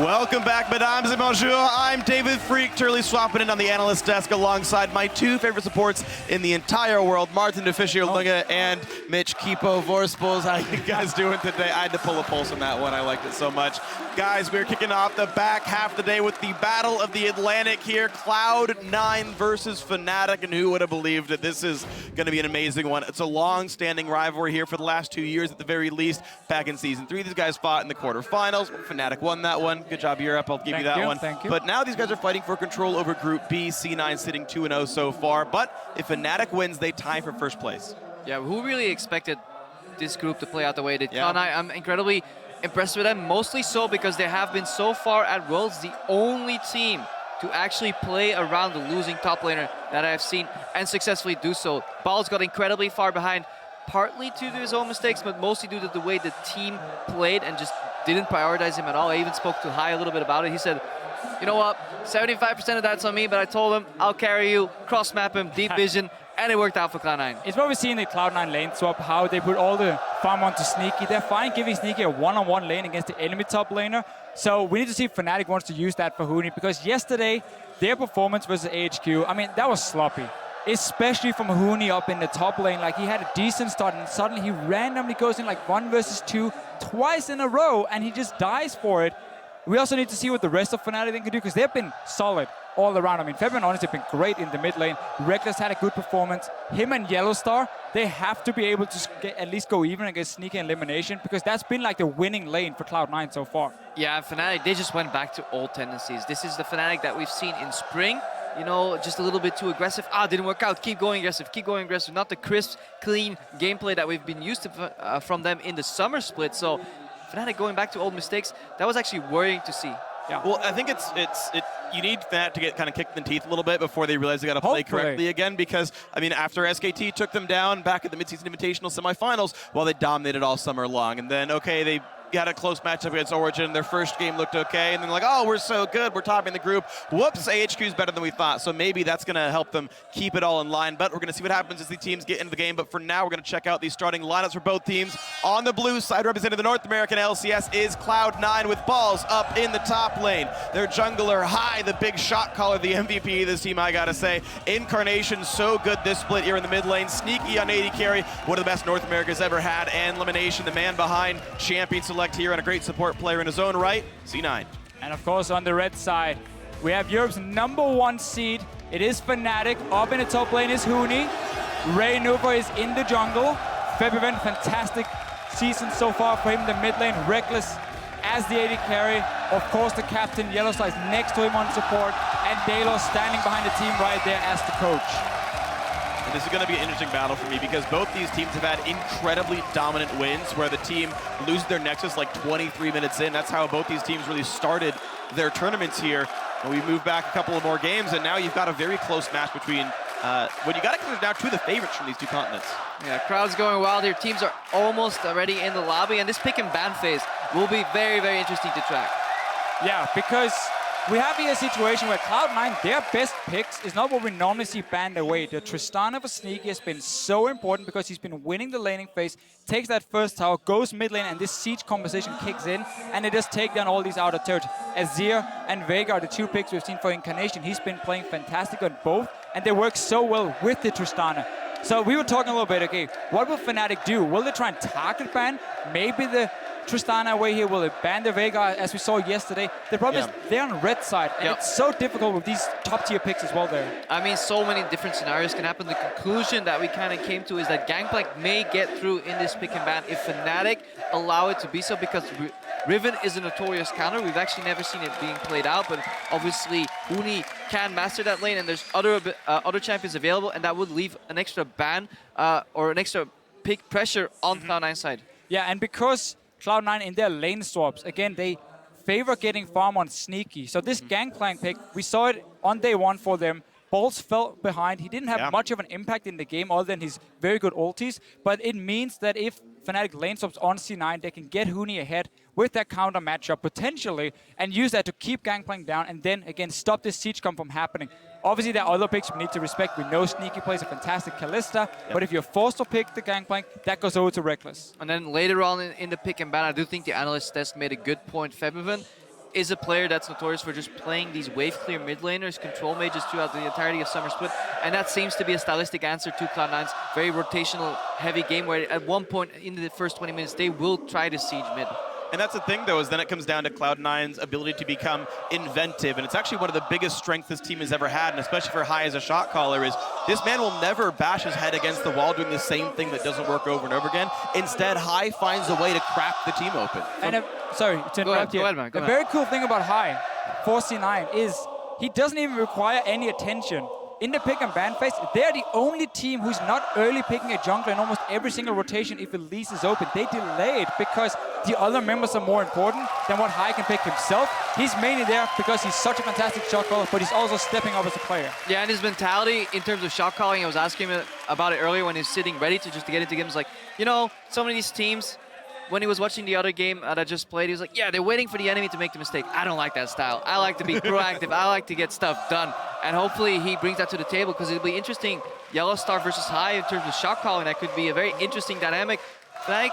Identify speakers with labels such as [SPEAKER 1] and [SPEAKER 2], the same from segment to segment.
[SPEAKER 1] Welcome back, mesdames et bonjour. I'm David Freak, Turley swapping in on the analyst desk alongside my two favorite supports in the entire world, Martin DeFischer Lunga and Mitch Kipo Vorspels. How you guys doing today? I had to pull a pulse on that one. I liked it so much. Guys, we're kicking off the back half of the day with the Battle of the Atlantic here. Cloud9 versus Fnatic, and who would have believed that this is going to be an amazing one. It's a long-standing rivalry here for the last 2 years at the very least. Back in Season 3, these guys fought in the quarterfinals. Fnatic won that one. Good job, Europe. I'll give you that one.
[SPEAKER 2] Thank you.
[SPEAKER 1] But now these guys are fighting for control over Group B. C9 sitting 2-0 so far. But if Fnatic wins, they tie for first place.
[SPEAKER 3] Yeah, who really expected this group to play out the way they did?
[SPEAKER 1] Yeah.
[SPEAKER 3] Cloud9, I'm incredibly impressed with them, mostly so because they have been so far at Worlds the only team to actually play around the losing top laner that I've seen and successfully do so. Balls got incredibly far behind, partly due to his own mistakes, but mostly due to the way the team played and just didn't prioritize him at all. I even spoke to Hai a little bit about it. He said, you know what, 75% of that's on me, but I told him, I'll carry you, cross-map him, deep vision, and it worked out for Cloud9.
[SPEAKER 2] It's what we see in the Cloud9 lane swap, how they put all the farm onto Sneaky. They're fine giving Sneaky a one-on-one lane against the enemy top laner. So we need to see if Fnatic wants to use that for Huni, because yesterday, their performance versus AHQ, I mean, that was sloppy. Especially from Huni up in the top lane. Like, he had a decent start, and suddenly he randomly goes in like 1 versus 2 twice in a row, and he just dies for it. We also need to see what the rest of Fnatic can do, because they've been solid all around. I mean, Feb and Honest have been great in the mid lane. Reckless had a good performance. Him and Yellowstar, they have to be able to at least go even against Sneaky and Elimination, because that's been like the winning lane for Cloud9 so far.
[SPEAKER 3] Yeah, Fnatic, they just went back to old tendencies. This is the Fnatic that we've seen in spring. You know, just a little bit too aggressive. Didn't work out. Keep going aggressive. Keep going aggressive. Not the crisp, clean gameplay that we've been used to from them in the summer split. So, Fnatic going back to old mistakes, that was actually worrying to see.
[SPEAKER 1] Yeah. Well, I think you need Fnatic to get kind of kicked in the teeth a little bit before they realize they got to play correctly again, because, I mean, after SKT took them down back at the Midseason Invitational semifinals, well, they dominated all summer long. And then, okay, they had a close matchup against Origin. Their first game looked okay, and then like, oh, we're so good, we're topping the group. Whoops, AHQ's better than we thought. So maybe that's going to help them keep it all in line. But we're going to see what happens as the teams get into the game. But for now, we're going to check out these starting lineups for both teams. On the blue side, representing the North American LCS, is Cloud9 with Balls up in the top lane. Their jungler, Hai, the big shot caller, the MVP of this team, I gotta say. Incarnation, so good this split here in the mid lane. Sneaky on AD carry, one of the best North America's ever had. And Elimination, the man behind Champion Select here, and a great support player in his own right, C9.
[SPEAKER 2] And of course, on the red side, we have Europe's #1 seed. It is Fnatic. Up in the top lane is Huni. Ray Nova is in the jungle. Febivent, fantastic season so far for him. The mid lane, Reckless as the AD carry. Of course, the captain, Yellowstar, is next to him on support. And Dalo standing behind the team right there as the coach.
[SPEAKER 1] And this is going to be an interesting battle for me, because both these teams have had incredibly dominant wins where the team loses their Nexus like 23 minutes in. That's how both these teams really started their tournaments here. And we move back a couple of more games, and now you've got a very close match between, when you got to consider now two of the favorites from these two continents.
[SPEAKER 3] Yeah, crowd's going wild here. Teams are almost already in the lobby, and this pick and ban phase will be very, very interesting to track.
[SPEAKER 2] Yeah, because we have here a situation where Cloud9, their best picks is not what we normally see banned away. The Tristana for Sneaky has been so important because he's been winning the laning phase, takes that first tower, goes mid lane, and this siege conversation kicks in, and they just take down all these outer territories. Azir and Vega are the two picks we've seen for Incarnation. He's been playing fantastic on both, and they work so well with the Tristana. So we were talking a little bit, okay, what will Fnatic do? Will they try and target ban? Maybe the Tristana away here, will it ban the Vega as we saw yesterday? The problem is they're on the red side, and it's so difficult with these top tier picks as well there.
[SPEAKER 3] I mean, so many different scenarios can happen. The conclusion that we kind of came to is that Gangplank may get through in this pick and ban if Fnatic allow it to be so, because Riven is a notorious counter. We've actually never seen it being played out, but obviously Huni can master that lane, and there's other champions available, and that would leave an extra ban or an extra pick pressure on Cloud9 side.
[SPEAKER 2] Yeah, and because Cloud9 in their lane swaps, again, they favor getting farm on Sneaky. So this Gangplank pick, we saw it on day one for them. Balls fell behind. He didn't have much of an impact in the game other than his very good ultis, but it means that if Fnatic lane swaps on C9, they can get Huni ahead with that counter matchup potentially and use that to keep Gangplank down and then again stop this siege comp from happening. Obviously, there are other picks we need to respect. We know Sneaky plays a fantastic Kalista, but if you're forced to pick the Gangplank, that goes over to Reckless.
[SPEAKER 3] And then later on in the pick and ban, I do think the analyst test made a good point. Febivent is a player that's notorious for just playing these wave clear mid laners, control mages throughout the entirety of Summer Split, and that seems to be a stylistic answer to Cloud9's very rotational heavy game, where at one point in the first 20 minutes they will try to siege mid.
[SPEAKER 1] And that's the thing, though, is then it comes down to Cloud9's ability to become inventive. And it's actually one of the biggest strengths this team has ever had, and especially for Hai as a shot caller, is this man will never bash his head against the wall doing the same thing that doesn't work over and over again. Instead, Hai finds a way to crack the team open.
[SPEAKER 2] And sorry to interrupt you. The very cool thing about Hai for C9 is he doesn't even require any attention. In the pick and ban phase, they're the only team who's not early picking a jungler in almost every single rotation if the lease is open. They delay it because the other members are more important than what Hai can pick himself. He's mainly there because he's such a fantastic shot caller, but he's also stepping up as a player.
[SPEAKER 3] Yeah, and his mentality in terms of shot calling, I was asking him about it earlier when he's sitting ready to get into games. Like, you know, some of these teams, when he was watching the other game that I just played, he was like, yeah, they're waiting for the enemy to make the mistake. I don't like that style. I like to be proactive. I like to get stuff done. And hopefully he brings that to the table, because it'll be interesting. Yellow Star versus Hai in terms of shot calling, that could be a very interesting dynamic. Fnatic,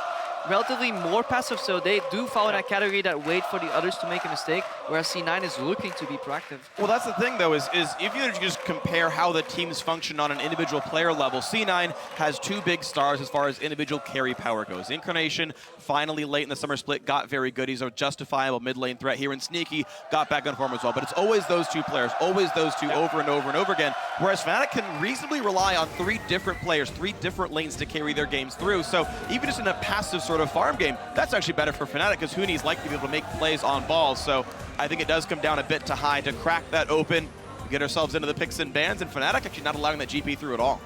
[SPEAKER 3] relatively more passive, so they do fall in that category that wait for the others to make a mistake, whereas C9 is looking to be proactive.
[SPEAKER 1] Well, that's the thing, though, is if you just compare how the teams function on an individual player level, C9 has two big stars as far as individual carry power goes. Incarnation, finally late in the Summer Split, got very good. He's a justifiable mid lane threat here, and Sneaky got back on form as well. But it's always those two players, always those two over and over and over again, whereas Fnatic can reasonably rely on three different players, three different lanes to carry their games through. So even just in a passive sort of farm game, that's actually better for Fnatic, because Huni is likely to be able to make plays on balls. So I think it does come down a bit to Hai to crack that open, get ourselves into the picks and bans, and Fnatic actually not allowing that GP through at all.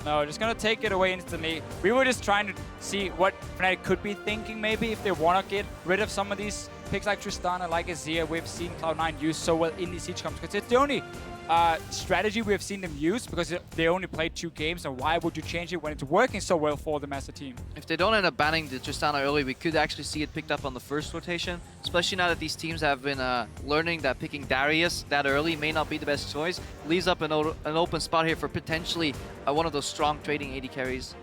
[SPEAKER 2] No, just gonna take it away instantly. We were just trying to see what Fnatic could be thinking, maybe if they want to get rid of some of these picks like Tristana, like Azir, we've seen Cloud9 use so well in these siege comps, because it's the only strategy we have seen them use, because they only played 2 games, and why would you change it when it's working so well for them as a team?
[SPEAKER 3] If they don't end up banning the Tristana early, we could actually see it picked up on the first rotation, especially now that these teams have been learning that picking Darius that early may not be the best choice. Leaves up an open spot here for potentially one of those strong trading AD carries.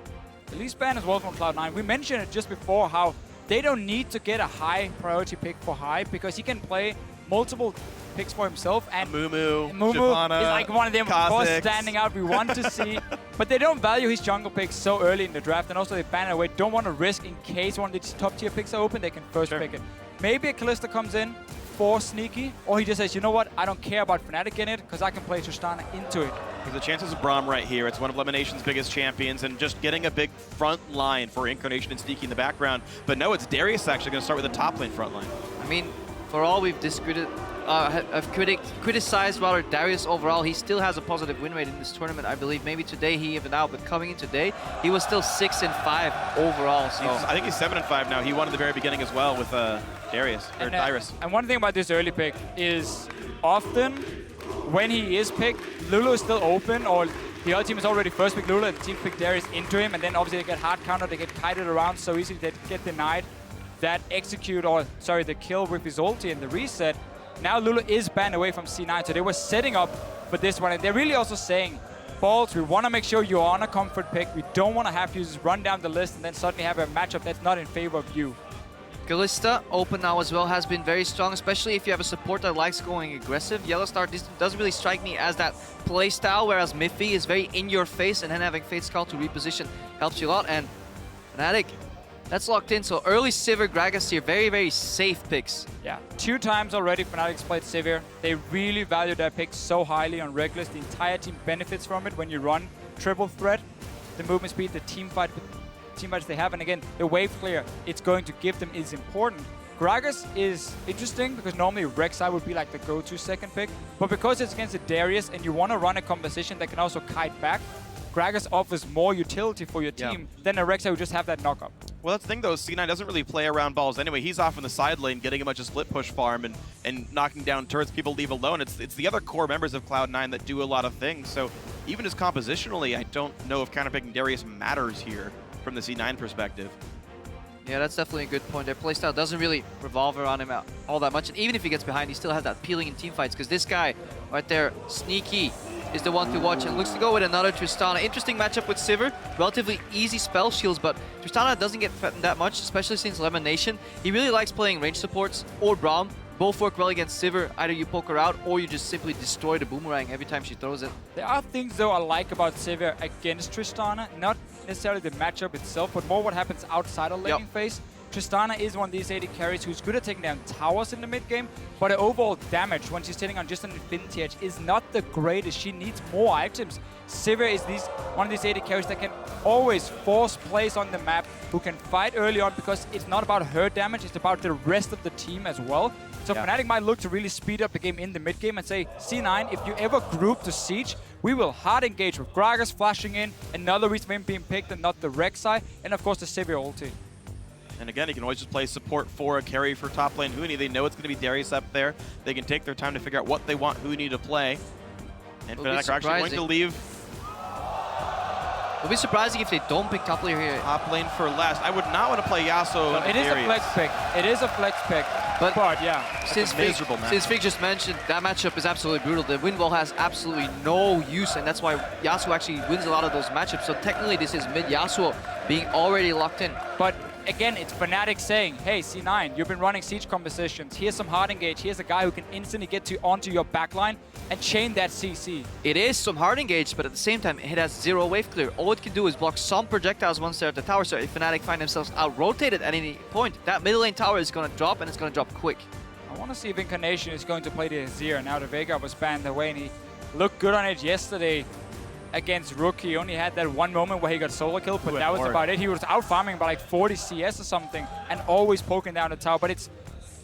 [SPEAKER 2] The least ban as well from Cloud9. We mentioned it just before, how they don't need to get a high priority pick for Hai, because he can play multiple picks for himself, and
[SPEAKER 1] Mumu
[SPEAKER 2] is like one of them, of course,
[SPEAKER 1] Kha'Zix.
[SPEAKER 2] standing out we want to see. But they don't value his jungle picks so early in the draft, and also they ban it away. Don't want to risk in case one of these top tier picks are open, they can first pick it. Maybe a Kalista comes in for Sneaky, or he just says, you know what, I don't care about Fnatic in it, because I can play Tristana into it.
[SPEAKER 1] There's the chances of Braum right here. It's one of Elimination's biggest champions, and just getting a big front line for Incarnation and Sneaky in the background. But no, it's Darius actually going to start with the top lane front line.
[SPEAKER 3] I mean, for all we've criticized rather Darius overall, he still has a positive win rate in this tournament, I believe. Maybe today he evened out, but coming in today, he was still 6-5 overall. So
[SPEAKER 1] I think he's 7-5 now. He won at the very beginning as well with Darius, or Darius.
[SPEAKER 2] And one thing about this early pick is often when he is picked, Lulu is still open, or the other team is already first pick Lulu, and the team pick Darius into him, and then obviously they get hard countered, they get kited around so easily, they get denied that the kill with his ulti and the reset. Now Lulu is banned away from C9, so they were setting up for this one, and they're really also saying, Balls, we want to make sure you're on a comfort pick. We don't want to have you just run down the list and then suddenly have a matchup that's not in favor of you.
[SPEAKER 3] Kalista, open now as well, has been very strong, especially if you have a support that likes going aggressive. Yellowstar doesn't really strike me as that play style, whereas Miffy is very in your face, and then having Fate's Call to reposition helps you a lot. And Fnatic, that's locked in. So early Sivir, Gragas here, very, very safe picks.
[SPEAKER 2] Yeah, 2 times already Fnatic's played Sivir. They really value their picks so highly on Reckless. The entire team benefits from it when you run triple threat. The movement speed, the teamfights they have, and again, the wave clear it's going to give them is important. Gragas is interesting because normally Rek'Sai would be like the go-to second pick, but because it's against a Darius and you want to run a composition that can also kite back, Gragas offers more utility for your team than a Rek'Sai who just have that knock-up.
[SPEAKER 1] Well, that's the thing, though. C9 doesn't really play around balls anyway. He's off in the side lane, getting a bunch of split push farm and knocking down turrets people leave alone. It's the other core members of Cloud9 that do a lot of things. So even just compositionally, I don't know if counterpicking Darius matters here from the C9 perspective.
[SPEAKER 3] Yeah, that's definitely a good point. Their playstyle doesn't really revolve around him all that much. And even if he gets behind, he still has that peeling in teamfights, because this guy right there, Sneaky, is the one to watch, and looks to go with another Tristana. Interesting matchup with Sivir. Relatively easy spell shields, but Tristana doesn't get threatened that much, especially since Elimination. He really likes playing range supports or Braum both work well against Sivir. Either you poke her out or you just simply destroy the boomerang every time she throws it.
[SPEAKER 2] There are things, though, I like about Sivir against Tristana. Not necessarily the matchup itself, but more what happens outside of laning phase. Tristana is one of these AD carries who's good at taking down towers in the mid game, but her overall damage when she's sitting on just an Infinity Edge is not the greatest. She needs more items. Sivir is one of these AD carries that can always force plays on the map, who can fight early on because it's not about her damage, it's about the rest of the team as well. So Fnatic might look to really speed up the game in the mid game and say, C9, if you ever group to Siege, we will hard engage with Gragas flashing in, another reason for him being picked and not the Rek'Sai, and of course the Sivir ulti.
[SPEAKER 1] And again, you can always just play support for a carry for top lane Huni. They know it's going to be Darius up there. They can take their time to figure out what they want Huni to play. And Fnatic are actually going to leave.
[SPEAKER 3] It'll be surprising if they don't pick top lane here.
[SPEAKER 1] Top lane for last. I would not want to play Yasuo.
[SPEAKER 2] It is a flex pick. It is a flex pick. But yeah.
[SPEAKER 3] Since Fig just mentioned, that matchup is absolutely brutal. The wind wall has absolutely no use, and that's why Yasuo actually wins a lot of those matchups. So technically, this is mid Yasuo being already locked in.
[SPEAKER 2] But again, it's Fnatic saying, hey, C9, you've been running siege compositions. Here's some hard engage. Here's a guy who can instantly get onto your backline and chain that CC.
[SPEAKER 3] It is some hard engage, but at the same time, it has zero wave clear. All it can do is block some projectiles once they're at the tower. So if Fnatic find themselves out-rotated at any point, that middle lane tower is going to drop, and it's going to drop quick.
[SPEAKER 2] I want to see if Incarnation is going to play the Azir. Now the Vega was banned away, and he looked good on it yesterday against Rook. He only had that one moment where he got solo kill, but that was about it. He was out farming by like 40 CS or something and always poking down the tower. But it's,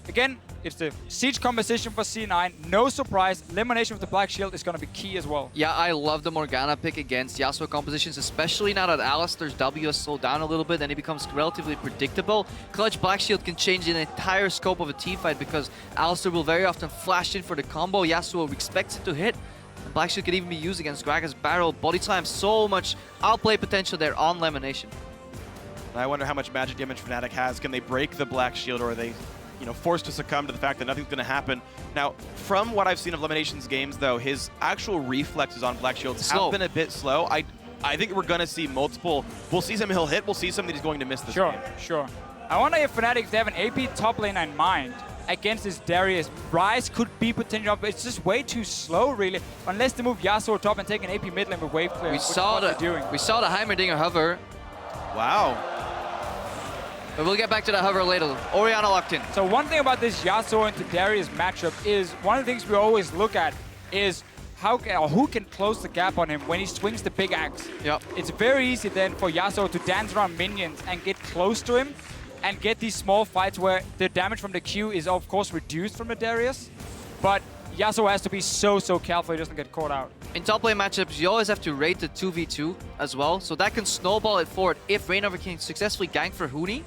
[SPEAKER 2] again, it's the siege composition for C9. No surprise, elimination of the Black Shield is going to be key as well.
[SPEAKER 3] Yeah, I love the Morgana pick against Yasuo compositions, especially now that Alistar's W has slowed down a little bit and it becomes relatively predictable. Clutch Black Shield can change the entire scope of a team fight because Alistar will very often flash in for the combo. Yasuo expects it to hit. Black Shield could even be used against Gragas' barrel. Body slam, so much outplay potential there on Lemonation.
[SPEAKER 1] I wonder how much magic damage Fnatic has. Can they break the Black Shield, or are they, forced to succumb to the fact that nothing's going to happen? Now, from what I've seen of Lemonation's games, though, his actual reflexes on Black Shields have been a bit slow. I think we're going to see multiple. We'll see some he'll hit. We'll see some that he's going to miss this game.
[SPEAKER 2] Sure. I wonder if Fnatic, if they have an AP top laner in mind against this Darius. Ryze could be potential up, but it's just way too slow, really. Unless they move Yasuo top and take an AP mid lane with wave clear.
[SPEAKER 3] We saw the Heimerdinger hover.
[SPEAKER 1] Wow.
[SPEAKER 3] But we'll get back to the hover later. Orianna locked in.
[SPEAKER 2] So one thing about this Yasuo into Darius matchup is, one of the things we always look at is who can close the gap on him when he swings the big axe.
[SPEAKER 3] Yep.
[SPEAKER 2] It's very easy then for Yasuo to dance around minions and get close to him and get these small fights where the damage from the Q is of course reduced from the Darius, but Yasuo has to be so careful he doesn't get caught out.
[SPEAKER 3] In top lane matchups, you always have to rate the 2v2 as well, so that can snowball it forward. If Reignover can successfully gank for Huni,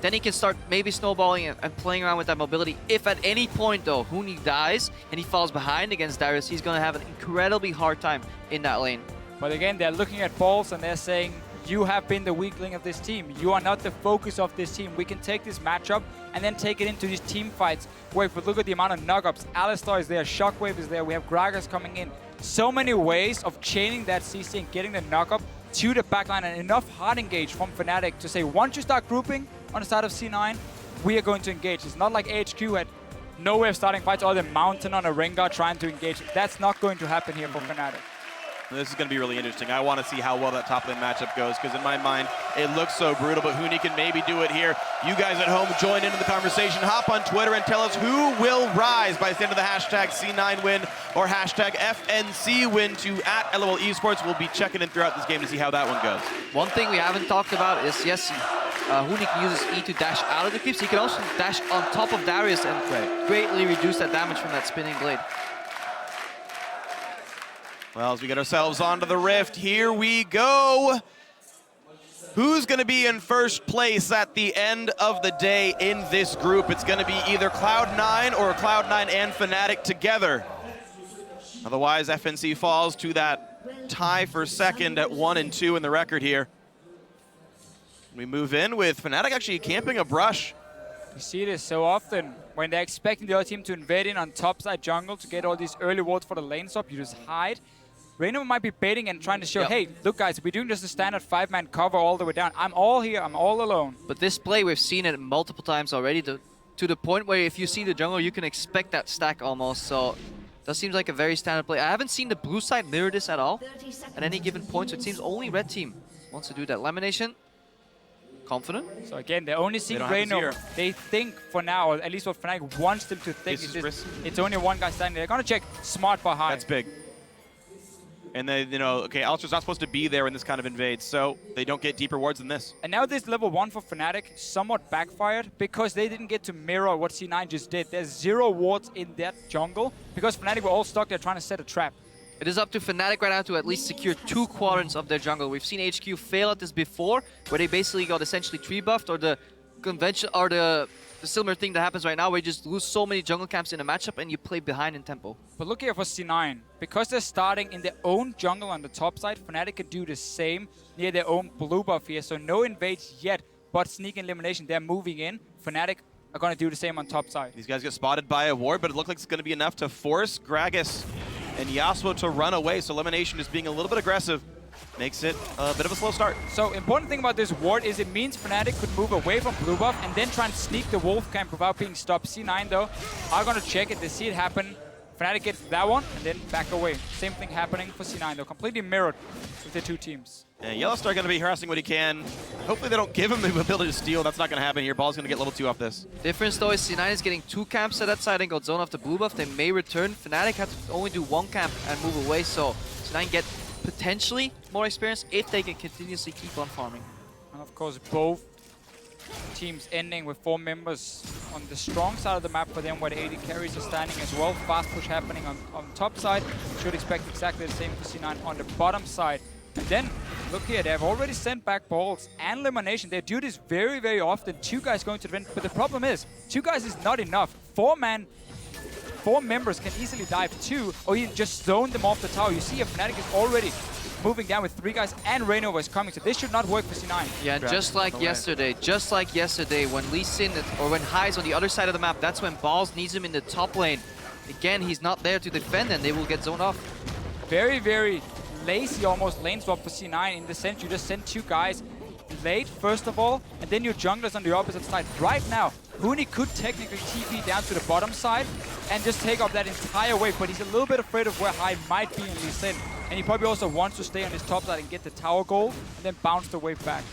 [SPEAKER 3] then he can start maybe snowballing and playing around with that mobility. If at any point though Huni dies and he falls behind against Darius, he's going to have an incredibly hard time in that lane.
[SPEAKER 2] But again, they're looking at balls and they're saying, you have been the weakling of this team. You are not the focus of this team. We can take this matchup and then take it into these team fights where if we look at the amount of knock-ups, Alistar is there, Shockwave is there, we have Gragas coming in. So many ways of chaining that CC and getting the knock-up to the backline, and enough hard engage from Fnatic to say, once you start grouping on the side of C9, we are going to engage. It's not like HQ had no way of starting fights or the Mountain on a Rengar trying to engage. That's not going to happen here for Fnatic.
[SPEAKER 1] This is going to be really interesting. I want to see how well that top lane matchup goes, because in my mind, it looks so brutal, but Huni can maybe do it here. You guys at home, join into the conversation. Hop on Twitter and tell us who will rise by the end of the hashtag C9win or hashtag FNCwin to @LOL Esports. We'll be checking in throughout this game to see how that one goes.
[SPEAKER 3] One thing we haven't talked about is, yes, Huni can use his E to dash out of the creeps. He can also dash on top of Darius and greatly reduce that damage from that spinning blade.
[SPEAKER 1] Well, as we get ourselves onto the Rift, here we go. Who's going to be in first place at the end of the day in this group? It's going to be either Cloud9 or Cloud9 and Fnatic together. Otherwise, FNC falls to that tie for second at 1 and 2 in the record here. We move in with Fnatic actually camping a brush.
[SPEAKER 2] You see this so often. When they're expecting the other team to invade in on top side jungle to get all these early wards for the lane swap, you just hide. Reignover might be baiting and trying to show, hey, look guys, we're doing just a standard 5-man cover all the way down. I'm all here, I'm all alone.
[SPEAKER 3] But this play, we've seen it multiple times already. The to the point where if you see the jungle, you can expect that stack almost. So that seems like a very standard play. I haven't seen the blue side mirror this at all at any given point, so it seems only red team wants to do that. Lamination, confident.
[SPEAKER 2] So again, they're only seeing Reyno. They think for now, or at least what Fnatic wants them to think, is it's only one guy standing there. They're gonna check smart behind.
[SPEAKER 1] That's big. And then, you know, okay, Alistair's not supposed to be there when this kind of invades, so they don't get deeper wards than this.
[SPEAKER 2] And now this level 1 for Fnatic somewhat backfired because they didn't get to mirror what C9 just did. There's 0 wards in that jungle because Fnatic were all stuck there trying to set a trap.
[SPEAKER 3] It is up to Fnatic right now to at least secure 2 quadrants of their jungle. We've seen HQ fail at this before, where they basically got essentially tree buffed, or the convention, or the similar thing that happens right now, where you just lose so many jungle camps in a matchup and you play behind in tempo.
[SPEAKER 2] But look here for C9. Because they're starting in their own jungle on the top side, Fnatic can do the same near their own blue buff here. So no invades yet, but sneak and elimination, they're moving in. Fnatic are going to do the same on top side.
[SPEAKER 1] These guys get spotted by a ward, but it looks like it's going to be enough to force Gragas and Yasuo to run away. So elimination is being a little bit aggressive. Makes it a bit of a slow start.
[SPEAKER 2] So important thing about this ward is it means Fnatic could move away from blue buff and then try and sneak the wolf camp without being stopped. C9 though are going to check it. They see it happen. Fnatic gets that one and then back away. Same thing happening for C9 though. Completely mirrored with the two teams.
[SPEAKER 1] And Yellowstar going to be harassing what he can. Hopefully they don't give him the ability to steal. That's not going to happen here. Ball's going to get level 2 off this.
[SPEAKER 3] Difference though is C9 is getting 2 camps at that side and got zone off the blue buff. They may return. Fnatic had to only do 1 camp and move away, so C9 get potentially more experience if they can continuously keep on farming.
[SPEAKER 2] And of course both teams ending with 4 members on the strong side of the map for them, where the AD carries are standing as well. Fast push happening on top side. Should expect exactly the same for C9 on the bottom side. And then, look here, they've already sent back balls and elimination. They do this very, very often. 2 guys going to the vent, but the problem is, 2 guys is not enough. 4 members can easily dive 2, or you just zone them off the tower. You see, Fnatic is already moving down with 3 guys, and Reyno is coming, so this should not work for C9.
[SPEAKER 3] Yeah, and just like yesterday, when Lee Sin, or when Hai's on the other side of the map, that's when Balls needs him in the top lane. Again, he's not there to defend, and they will get zoned off.
[SPEAKER 2] Very, very lazy almost lane swap for C9 in the sense you just send 2 guys late, first of all, and then your junglers on the opposite side. Right now, Huni could technically TP down to the bottom side and just take off that entire wave, but he's a little bit afraid of where Hai might be in Lee Sin. And he probably also wants to stay on his top side and get the tower gold and then bounce the wave back.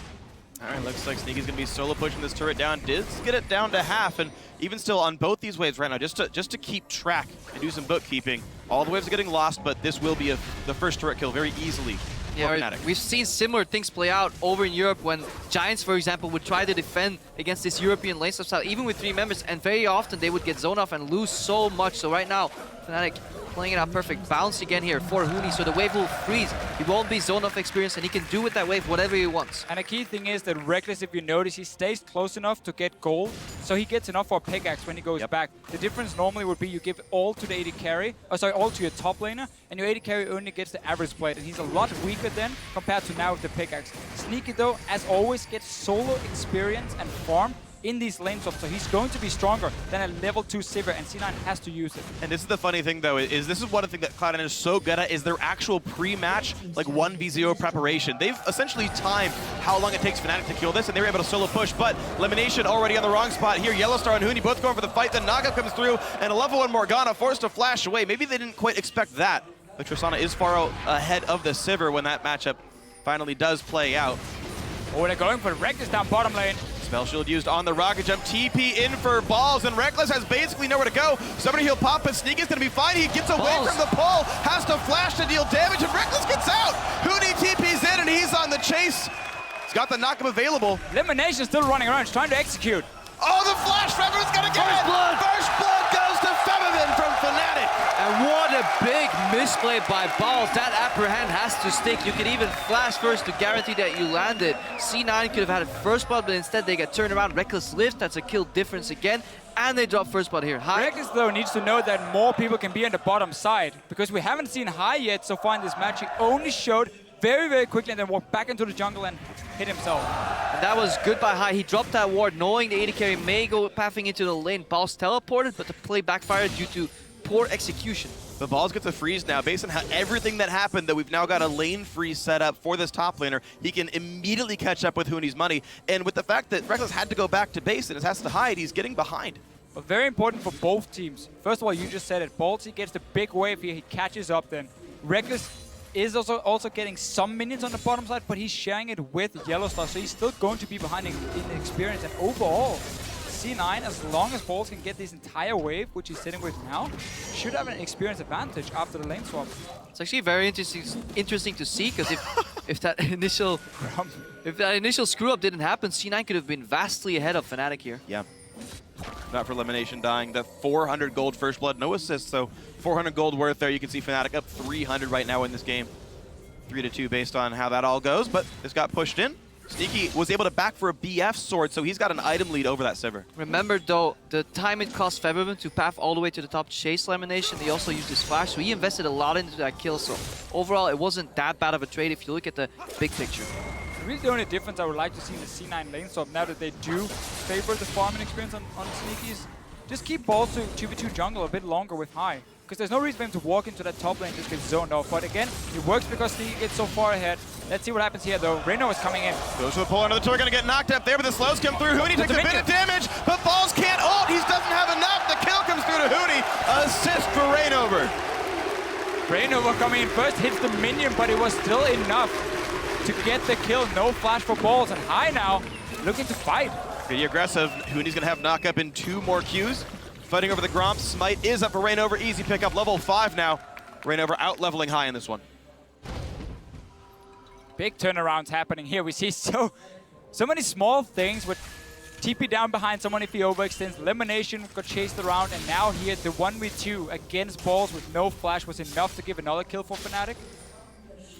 [SPEAKER 1] All right, looks like Sneaky's going to be solo pushing this turret down. Did get it down to half, and even still on both these waves right now, just to keep track and do some bookkeeping. All the waves are getting lost, but this will be the first turret kill very easily.
[SPEAKER 3] Yeah, we've seen similar things play out over in Europe when Giants, for example, would try to defend against this European lane style, even with 3 members, and very often they would get zoned off and lose so much. So right now, Fnatic playing it out perfect. Bounce again here for Huni, so the wave will freeze. He won't be zone off experience, and he can do with that wave whatever he wants.
[SPEAKER 2] And a key thing is that Reckless, if you notice, he stays close enough to get gold, so he gets enough for a pickaxe when he goes back. The difference normally would be you give all to the AD carry, all to your top laner, and your AD carry only gets the average blade, and he's a lot weaker then compared to now with the pickaxe. Sneaky though, as always, gets solo experience and farm in these lane swaps, so he's going to be stronger than a level 2 Sivir, and C9 has to use it.
[SPEAKER 1] And this is the funny thing though, is this is one thing that Cloud9 is so good at, is their actual pre-match, like 1v0 preparation. They've essentially timed how long it takes Fnatic to kill this, and they were able to solo push, but elimination already on the wrong spot here. Yellowstar and Huni both going for the fight, then knockup comes through, and a level 1 Morgana forced to flash away. Maybe they didn't quite expect that, but Tristana is far ahead of the Sivir when that matchup finally does play out.
[SPEAKER 2] Oh, they're going for Reckless down bottom lane.
[SPEAKER 1] Spell shield used on the rocket jump. TP in for Balls, and Reckless has basically nowhere to go. Somebody he'll pop, but Sneaky's gonna be fine. He gets away from the pole, has to flash to deal damage, and Reckless gets out. Huni TP's in, and he's on the chase. He's got the knockup available.
[SPEAKER 2] Elimination still running around, he's trying to execute.
[SPEAKER 1] Oh, the flash, Feminen's gonna get it! First blood goes to Feminen from Fnatic.
[SPEAKER 3] And what a big misplay by Balls. That apprehend has to stick. You can even flash first to guarantee that you landed. C9 could have had a first blood, but instead they get turned around. Reckless lives, that's a kill difference again. And they drop first blood here. Hai.
[SPEAKER 2] Reckless though needs to know that more people can be on the bottom side, because we haven't seen Hai yet so far in this match. He only showed very, very quickly and then walked back into the jungle and hit himself.
[SPEAKER 3] And that was good by Hai. He dropped that ward knowing the AD carry may go pathing into the lane. Balls teleported, but the play backfired due to poor execution.
[SPEAKER 1] But Balls gets a freeze now. Based on how everything that happened, that we've now got a lane freeze set up for this top laner, he can immediately catch up with Huni's money. And with the fact that Reckless had to go back to base and has to hide, he's getting behind.
[SPEAKER 2] But very important for both teams. First of all, you just said it. Ballsy gets the big wave here. He catches up then. Reckless is also getting some minions on the bottom side, but he's sharing it with Yellowstar, so he's still going to be behind in experience. And overall, C9, as long as Balls can get this entire wave, which he's sitting with now, should have an experience advantage after the lane swap.
[SPEAKER 3] It's actually very interesting to see, because if that initial screw up didn't happen, C9 could have been vastly ahead of Fnatic here.
[SPEAKER 1] Yeah. Not for elimination dying. The 400 gold first blood, no assists, so 400 gold worth there. You can see Fnatic up 300 right now in this game. 3-2 based on how that all goes, but this got pushed in. Sneaky was able to back for a BF sword, so he's got an item lead over that Sivir.
[SPEAKER 3] Remember though, the time it cost Featherman to path all the way to the top to chase elimination, he also used his flash, so he invested a lot into that kill. So overall, it wasn't that bad of a trade if you look at the big picture.
[SPEAKER 2] Really the only difference I would like to see in the C9 lane swap, now that they do favor the farming experience on Sneaky's, just keep Balls to 2v2 jungle a bit longer with high. Because there's no reason for him to walk into that top lane and just get zoned off. But again, it works because Sneaky gets so far ahead. Let's see what happens here though. Reno is coming in.
[SPEAKER 1] Goes for the pull under the tour, gonna get knocked up there, but the slows come through. Huni takes a bit of damage, but Balls can't ult. He doesn't have enough. The kill comes through to Huni. Assist for Rainover.
[SPEAKER 2] Rainover coming in first, hits the minion, but it was still enough to get the kill. No flash for Balls, and High now looking to fight.
[SPEAKER 1] Pretty aggressive. Huni's gonna have knock up in 2 more Qs. Fighting over the Gromp. Smite is up for Rainover. Easy pickup, level 5 now. Rainover out leveling High in this one.
[SPEAKER 2] Big turnarounds happening here. We see so many small things with TP down behind someone if he overextends. Elimination got chased around, and now here the 1v2 against Balls with no flash was enough to give another kill for Fnatic.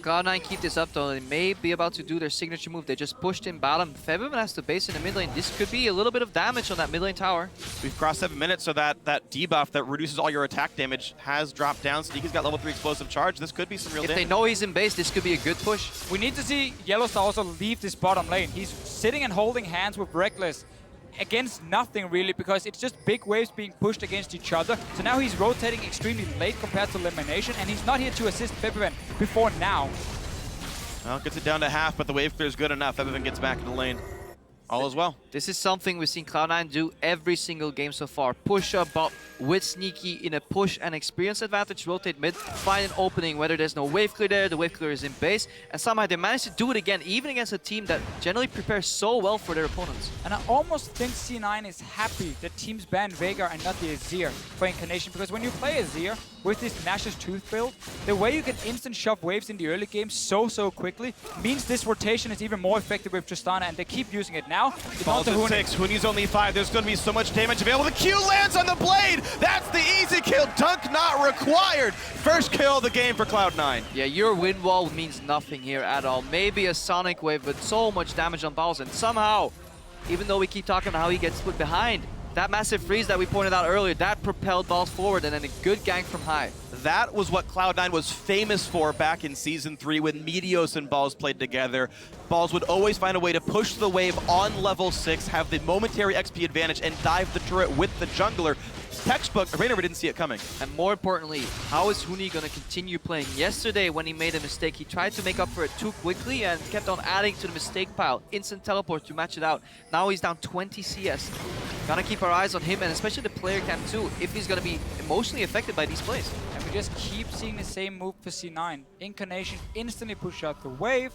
[SPEAKER 3] Cloud9 keep this up though. They may be about to do their signature move. They just pushed in bottom. Featherman has to base in the mid lane. This could be a little bit of damage on that mid lane tower.
[SPEAKER 1] We've crossed 7 minutes, so that debuff that reduces all your attack damage has dropped down. Sneaky's got level 3 explosive charge. This could be some real damage.
[SPEAKER 3] If they know he's in base, this could be a good push.
[SPEAKER 2] We need to see Yellowstar also leave this bottom lane. He's sitting and holding hands with Reckless against nothing really, because it's just big waves being pushed against each other. So now he's rotating extremely late compared to elimination, and he's not here to assist Featherman before now.
[SPEAKER 1] Well, gets it down to half, but the wave clear is good enough. Everyone gets back in the lane. All is well.
[SPEAKER 3] This is something we've seen Cloud9 do every single game so far. Push up bot with Sneaky in a push and experience advantage, rotate mid, find an opening, whether there's no wave clear there, the wave clear is in base, and somehow they managed to do it again, even against a team that generally prepares so well for their opponents.
[SPEAKER 2] And I almost think C9 is happy that teams ban Veigar and not the Azir for Incarnation, because when you play Azir with this Nash's Tooth build, the way you can instant shove waves in the early game so quickly means this rotation is even more effective with Tristana, and they keep using it now.
[SPEAKER 1] Balls at 6, Huni's only 5. There's going to be so much damage available. The Q lands on the blade. That's the easy kill. Dunk not required. First kill of the game for Cloud9.
[SPEAKER 3] Yeah, your wind wall means nothing here at all. Maybe a sonic wave, but so much damage on Balls, and somehow, even though we keep talking about how he gets put behind, that massive freeze that we pointed out earlier, that propelled Balls forward, and then a good gank from High.
[SPEAKER 1] That was what Cloud9 was famous for back in Season 3 when Meteos and Balls played together. Balls would always find a way to push the wave on level 6, have the momentary XP advantage, and dive the turret with the jungler. Textbook, Rainover didn't see it coming.
[SPEAKER 3] And more importantly, how is Huni going to continue playing? Yesterday, when he made a mistake, he tried to make up for it too quickly and kept on adding to the mistake pile. Instant teleport to match it out. Now he's down 20 CS. Gotta keep our eyes on him, and especially the player cam too, if he's gonna be emotionally affected by these plays.
[SPEAKER 2] And we just keep seeing the same move for C9. Incarnation instantly push out the wave.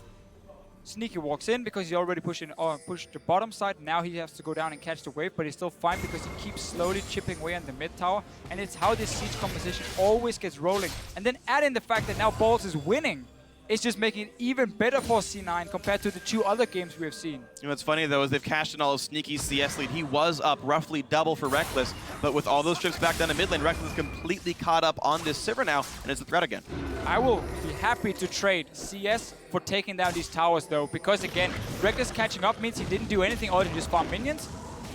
[SPEAKER 2] Sneaky walks in because he already pushed the bottom side. Now he has to go down and catch the wave, but he's still fine because he keeps slowly chipping away on the mid tower. And it's how this siege composition always gets rolling. And then add in the fact that now Balls is winning. It's just making it even better for C9 compared to the 2 other games we have seen.
[SPEAKER 1] You know what's funny though is they've cashed in all of Sneaky's CS lead. He was up roughly double for Reckless, but with all those trips back down to mid lane, Reckless is completely caught up on this Sivir now, and it's a threat again.
[SPEAKER 2] I will be happy to trade CS for taking down these towers though, because again, Reckless catching up means he didn't do anything other than just farm minions.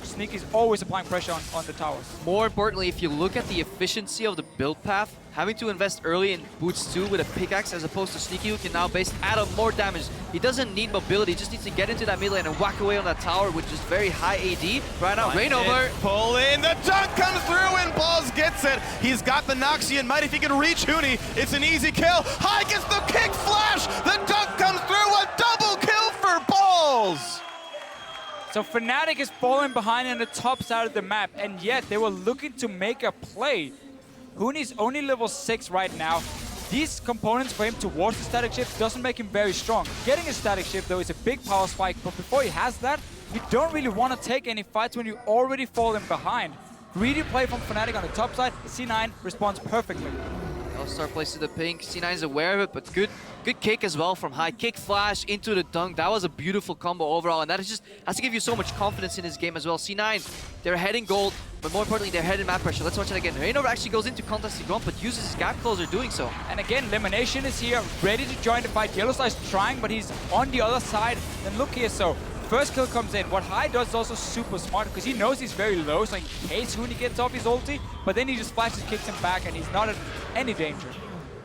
[SPEAKER 2] Sneaky's always applying pressure on the towers.
[SPEAKER 3] More importantly, if you look at the efficiency of the build path, having to invest early in Boots 2 with a pickaxe as opposed to Sneaky, who can now add up more damage. He doesn't need mobility, he just needs to get into that mid lane and whack away on that tower with just very high AD. Right now, Rainover.
[SPEAKER 1] Pull in, the dunk comes through and Balls gets it. He's got the Noxian Might. If he can reach Huni, it's an easy kill. High gets the kick flash. The dunk comes through, a double kill for Balls.
[SPEAKER 2] So Fnatic is falling behind on the top side of the map, and yet they were looking to make a play. Huni's only level 6 right now. These components for him towards the static shift doesn't make him very strong. Getting a static shift though is a big power spike, but before he has that, you don't really want to take any fights when you're already falling behind. Greedy play from Fnatic on the top side, C9 responds perfectly.
[SPEAKER 3] Start places the pink. C9 is aware of it, but good kick as well from High. Kick flash into the dunk. That was a beautiful combo overall, and that has to give you so much confidence in his game as well. C9, they're heading gold, but more importantly, they're heading map pressure. Let's watch it again. Rainover actually goes into contest the grunt, but uses his gap closer doing so.
[SPEAKER 2] And again, Elimination is here, ready to join the fight. Yellowstar's trying, but he's on the other side. And look here, so first kill comes in. What High does is also super smart because he knows he's very low, so in case Huni gets off his ulti, but then he just flashes, kicks him back, and he's not in any danger.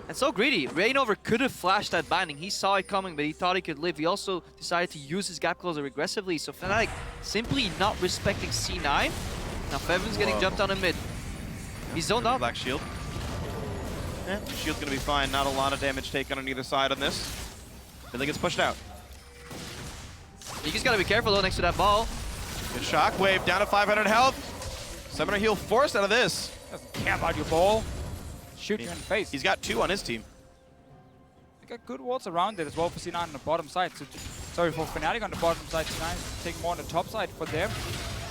[SPEAKER 3] And so greedy. Rainover could have flashed that binding. He saw it coming, but he thought he could live. He also decided to use his gap closer aggressively. So Fnatic simply not respecting C9. Now Fevin's getting jumped on in mid. He's zoned out.
[SPEAKER 1] Black shield. Yeah, shield's gonna be fine. Not a lot of damage taken on either side on this. Billy gets pushed out.
[SPEAKER 3] You just gotta be careful though next to that ball.
[SPEAKER 1] Good shockwave down to 500 health. Summoner heal forced out of this.
[SPEAKER 2] Doesn't care about your ball. Shoot you in the face.
[SPEAKER 1] He's got 2 on his team.
[SPEAKER 2] They got good walls around it as well for C9 on the bottom side. So, sorry, for Fnatic on the bottom side, C9 taking more on the top side for them.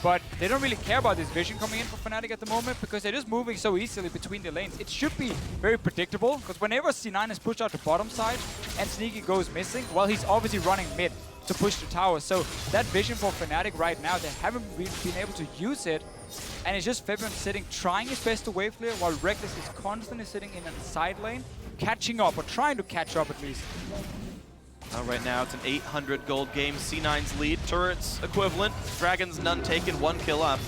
[SPEAKER 2] But they don't really care about this vision coming in for Fnatic at the moment because they're just moving so easily between the lanes. It should be very predictable because whenever C9 is pushed out the bottom side and Sneaky goes missing, well, he's obviously running mid to push the tower. So that vision for Fnatic right now, they haven't really been able to use it. And it's just Febron sitting, trying his best to wave clear, while Reckless is constantly sitting in a side lane, catching up, or trying to catch up at least.
[SPEAKER 1] Right now, it's an 800 gold game. C9's lead, turrets equivalent, Dragons none taken, 1 kill up.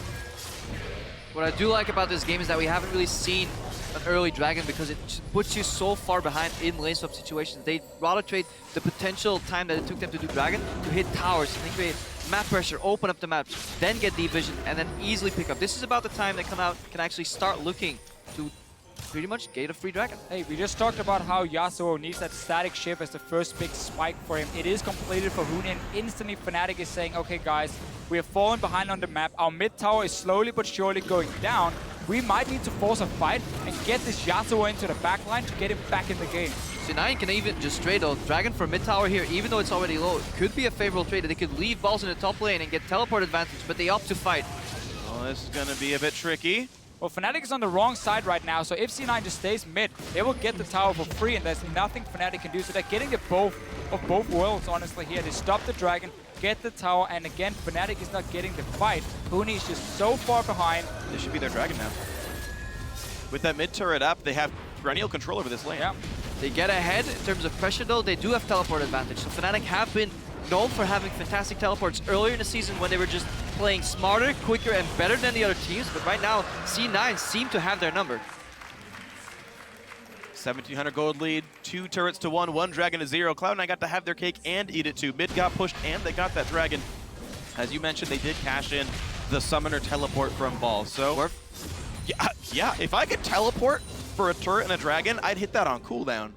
[SPEAKER 3] What I do like about this game is that we haven't really seen an early Dragon because it puts you so far behind in lane swap situations. They rather trade the potential time that it took them to do Dragon to hit towers, and they create map pressure, open up the map, then get deep vision, and then easily pick up. This is about the time they come out, can actually start looking to pretty much gate a free Dragon.
[SPEAKER 2] Hey, we just talked about how Yasuo needs that static shift as the first big spike for him. It is completed for Huni, and instantly Fnatic is saying, okay guys, we have fallen behind on the map. Our mid tower is slowly but surely going down. We might need to force a fight and get this Yasuo into the backline to get him back in the game.
[SPEAKER 3] C9 can even just trade a Dragon for mid tower here, even though it's already low. It could be a favorable trade. They could leave Balls in the top lane and get teleport advantage, but they opt to fight.
[SPEAKER 1] Well, this is going to be a bit tricky.
[SPEAKER 2] Well, Fnatic is on the wrong side right now, so if C9 just stays mid, they will get the tower for free, and there's nothing Fnatic can do. So they're getting the both of both worlds, honestly, here. They stop the Dragon, get the tower, and again, Fnatic is not getting the fight. Huni is just so far behind.
[SPEAKER 1] This should be their Dragon now. With that mid turret up, they have perennial control over this lane.
[SPEAKER 2] Yeah.
[SPEAKER 3] They get ahead in terms of pressure though. They do have teleport advantage. So Fnatic have been known for having fantastic teleports earlier in the season when they were just playing smarter, quicker, and better than the other teams. But right now, C9 seem to have their number.
[SPEAKER 1] 1700 gold lead, 2 turrets to 1, 1 Dragon to 0. Cloud9 got to have their cake and eat it too. Mid got pushed and they got that Dragon. As you mentioned, they did cash in the summoner teleport from Ball. So, yeah, if I could teleport for a turret and a Dragon, I'd hit that on cooldown.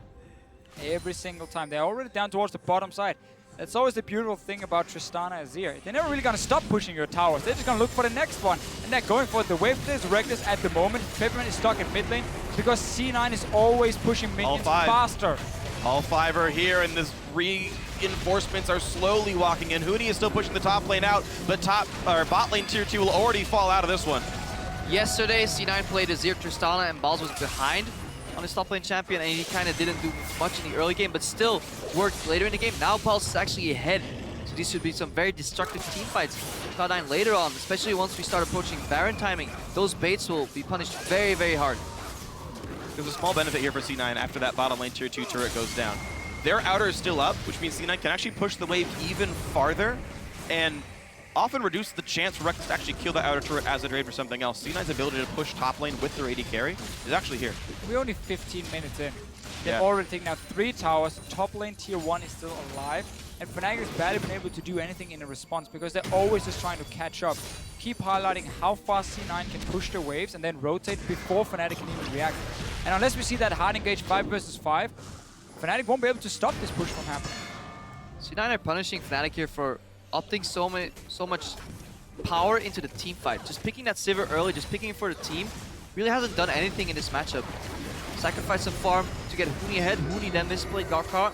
[SPEAKER 2] Every single time. They're already down towards the bottom side. That's always the beautiful thing about Tristana Azir. They're never really going to stop pushing your towers. They're just going to look for the next one. And they're going for it. The wave is Reckless at the moment. Peppermint is stuck in mid lane because C9 is always pushing minions faster.
[SPEAKER 1] All 5 are here, and this reinforcements are slowly walking in. Huni is still pushing the top lane out, but bot lane tier 2 will already fall out of this one.
[SPEAKER 3] Yesterday, C9 played Azir Tristana and Balls was behind on his top lane champion, and he kind of didn't do much in the early game, but still worked later in the game. Now Balls is actually ahead, so these should be some very destructive team fights for Cloud9 later on, especially once we start approaching Baron timing. Those baits will be punished very, very hard.
[SPEAKER 1] There's a small benefit here for C9 after that bottom lane tier 2 turret goes down. Their outer is still up, which means C9 can actually push the wave even farther, and often reduces the chance for Reckless to actually kill that outer turret as a trade for something else. C9's ability to push top lane with their AD carry is actually here.
[SPEAKER 2] We're only 15 minutes in. They've
[SPEAKER 1] Yeah.
[SPEAKER 2] already taken out 3 towers. Top lane tier 1 is still alive. And Fnatic has barely been able to do anything in a response because they're always just trying to catch up. Keep highlighting how fast C9 can push the waves and then rotate before Fnatic can even react. And unless we see that hard engage 5 versus 5, Fnatic won't be able to stop this push from happening.
[SPEAKER 3] C9 are punishing Fnatic here for opting so much power into the team fight. Just picking that Sivir early, just picking it for the team, really hasn't done anything in this matchup. Sacrifice some farm to get Huni ahead. Huni then misplayed Garkar.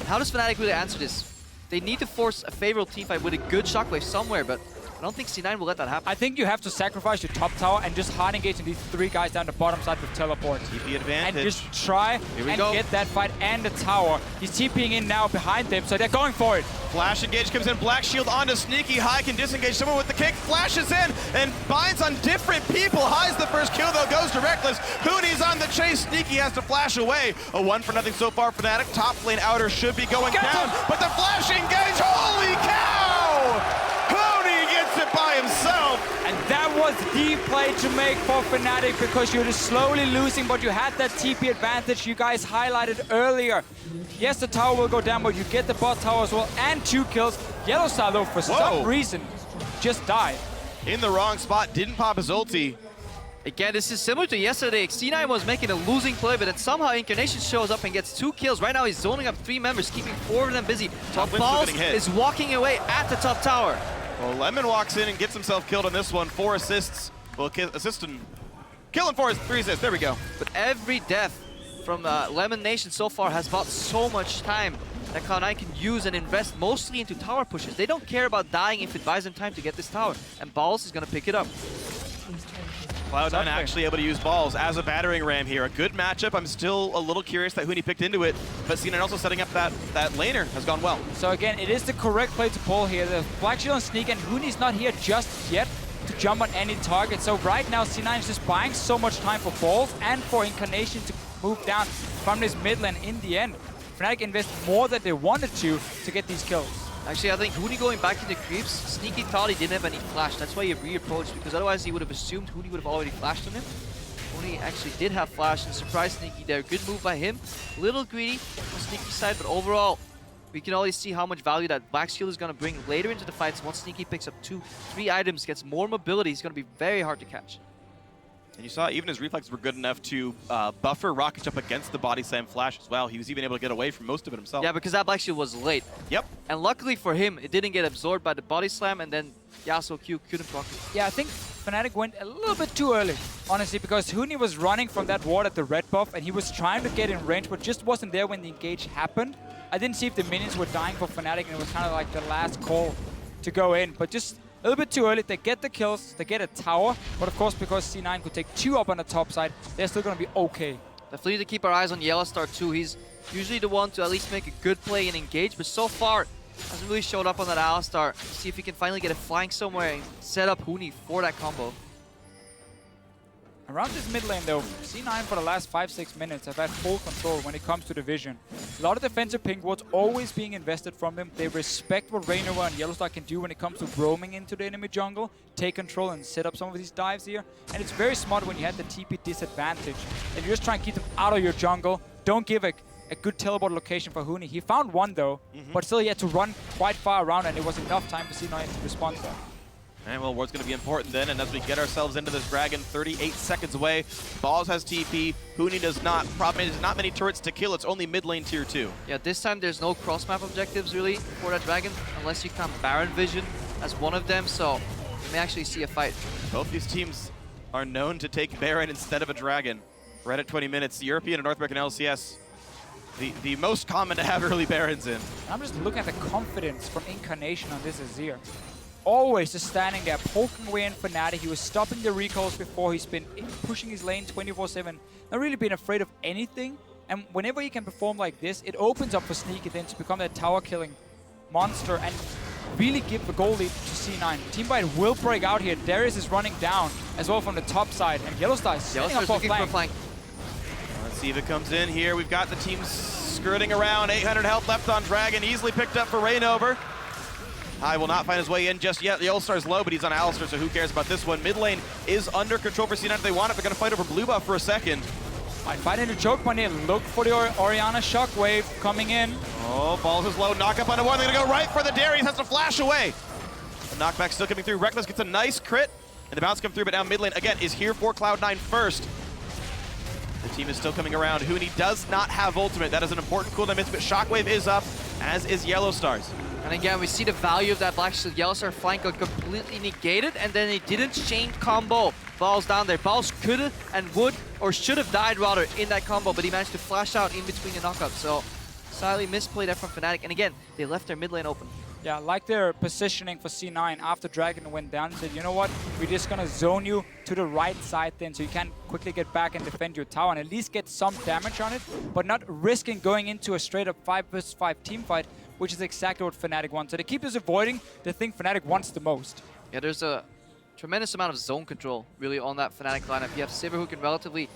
[SPEAKER 3] How does Fnatic really answer this? They need to force a favorable team fight with a good shockwave somewhere, but I don't think C9 will let that happen.
[SPEAKER 2] I think you have to sacrifice your top tower and just hard engage in these 3 guys down the bottom side with teleport.
[SPEAKER 1] TP advantage.
[SPEAKER 2] And just try and get that fight and the tower. He's TPing in now behind them, so they're going for it.
[SPEAKER 1] Flash engage comes in, Black Shield onto Sneaky. High can disengage someone with the kick, flashes in, and binds on different people. High's the first kill though, goes to Reckless. Hooney's on the chase, Sneaky has to flash away. A 1-0 so far, Fnatic. Top lane outer should be going down, but the flash engage, holy cow! Hooney gets it by himself.
[SPEAKER 2] And that was the play to make for Fnatic because you're just slowly losing, but you had that TP advantage you guys highlighted earlier. Yes, the tower will go down, but you get the bot tower as well and 2 kills. Yellowstar, though, for some reason, just died.
[SPEAKER 1] In the wrong spot, didn't pop his ulti.
[SPEAKER 3] Again, this is similar to yesterday. C9 was making a losing play, but then somehow Incarnation shows up and gets 2 kills. Right now, he's zoning up 3 members, keeping 4 of them busy. Balls is walking away at the top tower.
[SPEAKER 1] Well, Lemon walks in and gets himself killed on this one. 4 assists. Well, assist and killing 4 3 assists. There we go.
[SPEAKER 3] But every death from Lemon Nation so far has bought so much time that Cloud9 can use and invest mostly into tower pushes. They don't care about dying if it buys them time to get this tower. And Balls is going to pick it up.
[SPEAKER 1] Cloud9 actually able to use Balls as a battering ram here. A good matchup. I'm still a little curious that Huni picked into it, but C9 also setting up that laner has gone well.
[SPEAKER 2] So again, it is the correct play to pull here. The Black Shield and Sneak, and Huni's not here just yet to jump on any target. So right now, C9 is just buying so much time for Balls and for Incarnation to move down from this mid lane in the end. Fnatic invested more than they wanted to get these kills.
[SPEAKER 3] Actually, I think Huni going back into creeps, Sneaky thought he didn't have any flash. That's why he re-approached, because otherwise he would have assumed Huni would have already flashed on him. Huni actually did have flash and surprised Sneaky there. Good move by him. Little greedy on Sneaky's side, but overall, we can already see how much value that Black Shield is going to bring later into the fights. Once Sneaky picks up 2, 3 items, gets more mobility, he's going to be very hard to catch.
[SPEAKER 1] And you saw even his reflexes were good enough to buffer Rocket Jump against the body slam flash as well. He was even able to get away from most of it himself.
[SPEAKER 3] Yeah, because that Black Shield was late.
[SPEAKER 1] Yep.
[SPEAKER 3] And luckily for him, it didn't get absorbed by the body slam, and then Yasuo Q couldn't proc it.
[SPEAKER 2] Yeah, I think Fnatic went a little bit too early, honestly, because Huni was running from that ward at the red buff, and he was trying to get in range, but just wasn't there when the engage happened. I didn't see if the minions were dying for Fnatic, and it was kind of like the last call to go in, but just a little bit too early. They get the kills, they get a tower, but of course, because C9 could take 2 up on the top side, they're still going to be okay.
[SPEAKER 3] Definitely need to keep our eyes on Yellowstar too. He's usually the one to at least make a good play and engage, but so far hasn't really showed up on that Alistar. See if he can finally get a flank somewhere and set up Huni for that combo.
[SPEAKER 2] Around this mid lane though, C9 for the last 5-6 minutes have had full control when it comes to the vision. A lot of defensive pink wards always being invested from them. They respect what Raynova and Yellowstar can do when it comes to roaming into the enemy jungle, take control and set up some of these dives here. And it's very smart when you have the TP disadvantage. If you just try and keep them out of your jungle, don't give a good teleport location for Huni. He found one though, but still he had to run quite far around, and it was enough time for C9 to respond to that.
[SPEAKER 1] And well, ward's going to be important then, and as we get ourselves into this dragon, 38 seconds away. Balls has TP, Huni does not. Problem is, not many turrets to kill, it's only mid lane tier 2.
[SPEAKER 3] Yeah, this time there's no cross-map objectives really for that dragon, unless you count Baron Vision as one of them, so you may actually see a fight.
[SPEAKER 1] Both these teams are known to take Baron instead of a dragon. Right at 20 minutes, the European and North American LCS, the most common to have early Barons in.
[SPEAKER 2] I'm just looking at the confidence from Incarnation on this Azir. Always just standing there, poking away in Fnatic. He was stopping the recalls before. He's been pushing his lane 24/7. Not really been afraid of anything. And whenever he can perform like this, it opens up for Sneaky then to become that tower-killing monster and really give the goal lead to C9. Teamfight will break out here. Darius is running down as well from the top side. And Yellowstar is setting up for a flank.
[SPEAKER 1] Let's see if it comes in here. We've got the team skirting around. 800 health left on Dragon. Easily picked up for Rainover. I will not find his way in just yet. The All-Star's low, but he's on Alistar, so who cares about this one? Mid lane is under control for C9 if they want it. They're going to fight over blue buff for a second.
[SPEAKER 2] Might find into choke point here. Look for the Orianna Shockwave coming in.
[SPEAKER 1] Oh, Balls is low. Knock up on the one. They're going to go right for the Darius. Has to flash away. The knockback still coming through. Reckless gets a nice crit. And the bounce come through, but now mid lane, again, is here for Cloud9 first. The team is still coming around. Huni does not have ultimate. That is an important cooldown miss, but Shockwave is up, as is Yellowstars.
[SPEAKER 3] And again, we see the value of that Black Shield Yellowstar flank got completely negated, and then it didn't chain combo. Balls down there. Balls could have and would, or should have died rather, in that combo, but he managed to flash out in between the knockup. So, slightly misplay there from Fnatic. And again, they left their mid lane open.
[SPEAKER 2] Yeah, like their positioning for C9 after Dragon went down, said, you know what, we're just gonna zone you to the right side then so you can quickly get back and defend your tower and at least get some damage on it, but not risking going into a straight up 5 versus 5 team fight, which is exactly what Fnatic wants. So they keep us avoiding the thing Fnatic wants the most.
[SPEAKER 3] Yeah, there's a tremendous amount of zone control really on that Fnatic lineup. You have Sivir who can relatively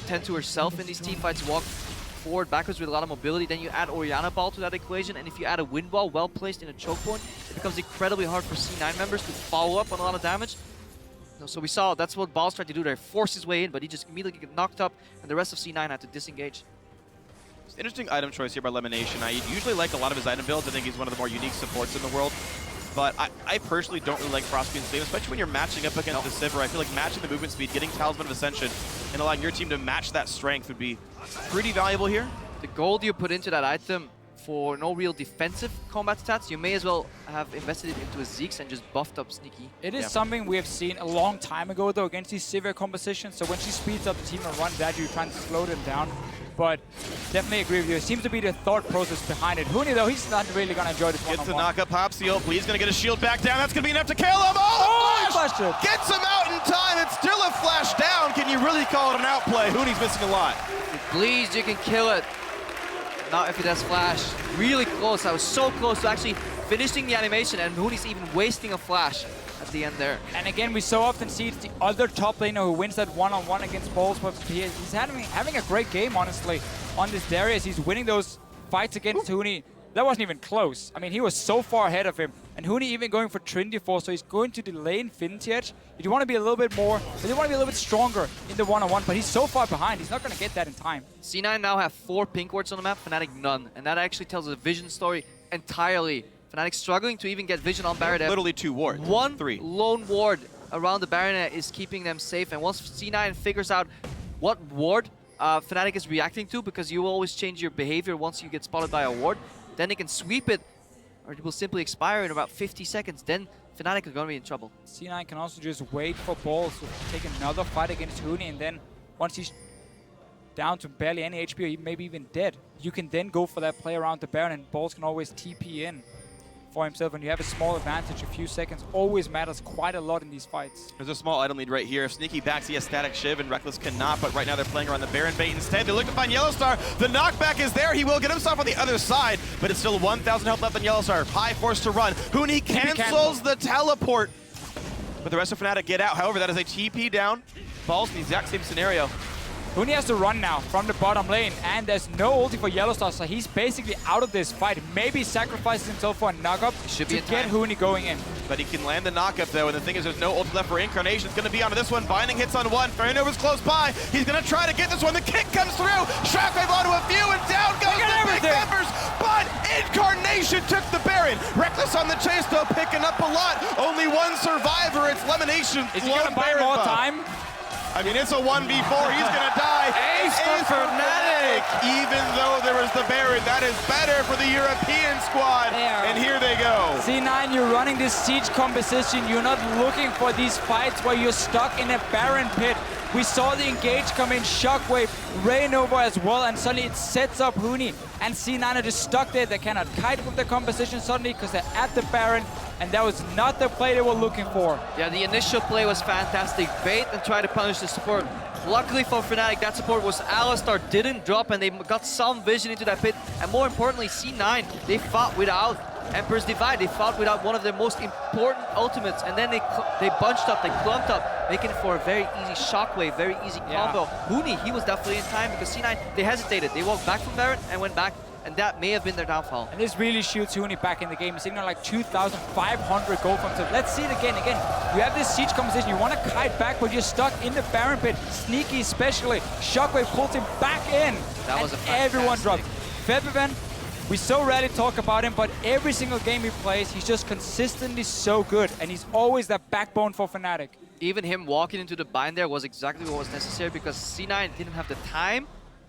[SPEAKER 3] tend to herself in these team fights, walk forward, backwards with a lot of mobility. Then you add Orianna Ball to that equation, and if you add a Wind Wall well placed in a choke point, it becomes incredibly hard for C9 members to follow up on a lot of damage. So we saw that's what Balls tried to do there, force his way in, but he just immediately got knocked up, and the rest of C9 had to disengage.
[SPEAKER 1] It's an interesting item choice here by Lemonation. I usually like a lot of his item builds. I think he's one of the more unique supports in the world. But I personally don't really like Frostbeam's game, especially when you're matching up against the Sivir. I feel like matching the movement speed, getting Talisman of Ascension, and allowing your team to match that strength would be pretty valuable here.
[SPEAKER 3] The gold you put into that item for no real defensive combat stats, you may as well have invested it into a Zeke's and just buffed up Sneaky.
[SPEAKER 2] It is something we have seen a long time ago, though, against these Sivir compositions. So when she speeds up the team and runs at you, trying to slow them down. But definitely agree with you. It seems to be the thought process behind it. Huni, though, he's not really going to enjoy this one-on-one.
[SPEAKER 1] Gets the knock-up, pops the ult. He's going to get his shield back down. That's going to be enough to kill him. Oh,
[SPEAKER 2] flash!
[SPEAKER 1] Gets him out in time. It's still a flash down. Can you really call it an outplay? Huni's missing a lot.
[SPEAKER 3] If it bleeds, you can kill it. Not if it has flash. Really close. I was so close to actually finishing the animation, and Huni's even wasting a flash at the end there.
[SPEAKER 2] And again, we so often see it's the other top laner who wins that one-on-one against Balls, but he's having a great game, honestly, on this Darius. He's winning those fights against Huni. That wasn't even close. I mean, he was so far ahead of him. And Huni even going for Trinity Force, so he's going to delay Infinity Edge. You want to be a little bit more, you want to be a little bit stronger in the one-on-one, but he's so far behind, he's not going to get that in time.
[SPEAKER 3] C9 now have 4 pink wards on the map, Fnatic none. And that actually tells a vision story entirely. Fnatic struggling to even get vision on Baron.
[SPEAKER 1] Literally 2 wards.
[SPEAKER 3] Three lone ward around the Baronet is keeping them safe. And once C9 figures out what ward Fnatic is reacting to, because you will always change your behavior once you get spotted by a ward, then they can sweep it, or it will simply expire in about 50 seconds. Then Fnatic is going to be in trouble.
[SPEAKER 2] C9 can also just wait for Balls to take another fight against Huni, and then once he's down to barely any HP, or maybe even dead, you can then go for that play around the Baron, and Balls can always TP in for himself, and you have a small advantage. A few seconds always matters quite a lot in these fights.
[SPEAKER 1] There's a small item lead right here. If Sneaky backs, he has Static Shiv, and Reckless cannot, but right now they're playing around the Baron bait instead. They look to find Yellowstar. The knockback is there. He will get himself on the other side, but it's still 1,000 health left on Yellowstar. High force to run. Huni cancels the teleport, but the rest of Fnatic get out. However, that is a TP down. Balls in the exact same scenario.
[SPEAKER 2] Huni has to run now from the bottom lane, and there's no ulti for Yellowstar, so he's basically out of this fight. Maybe sacrifices himself for a knock-up to get Huni going in.
[SPEAKER 1] But he can land the knock-up, though, and the thing is there's no ult left for Incarnation. It's going to be onto this one. Binding hits on one. Ferrinova's close by. He's going to try to get this one. The kick comes through. Shockwave onto a few, and down goes the big members. But Incarnation took the Baron. Reckless on the chase, though, picking up a lot. Only one survivor. It's Lemonation.
[SPEAKER 2] Is he going to buy more time?
[SPEAKER 1] I mean, it's a 1v4. He's going to die.
[SPEAKER 3] Ace for Fnatic!
[SPEAKER 1] Even though there was the Baron, that is better for the European squad. And here they go.
[SPEAKER 2] C9, you're running this siege composition. You're not looking for these fights where you're stuck in a Baron pit. We saw the engage come in, Shockwave, Rainova as well, and suddenly it sets up Huni. And C9 are just stuck there. They cannot kite with the composition suddenly because they're at the Baron, and that was not the play they were looking for.
[SPEAKER 3] Yeah, the initial play was fantastic. Bait and try to punish the support. Luckily for Fnatic, that support was Alistar, didn't drop, and they got some vision into that pit. And more importantly, C9, they fought without Emperor's Divide. They fought without one of their most important ultimates, and then they bunched up, they clumped up, making it for a very easy Shockwave, very easy combo. Huni, he was definitely in time because C9, they hesitated. They walked back from Baron and went back and that may have been their downfall.
[SPEAKER 2] And this really shoots Huni back in the game. He's sitting on like 2,500 gold from himself. Let's see it again. You have this siege composition. You want to kite back, but you're stuck in the Baron pit. Sneaky especially. Shockwave pulls him back in.
[SPEAKER 3] That was a fantastic.
[SPEAKER 2] Everyone dropped. Febiven, we so rarely talk about him, but every single game he plays, he's just consistently so good. And he's always that backbone for Fnatic.
[SPEAKER 3] Even him walking into the bind there was exactly what was necessary because C9 didn't have the time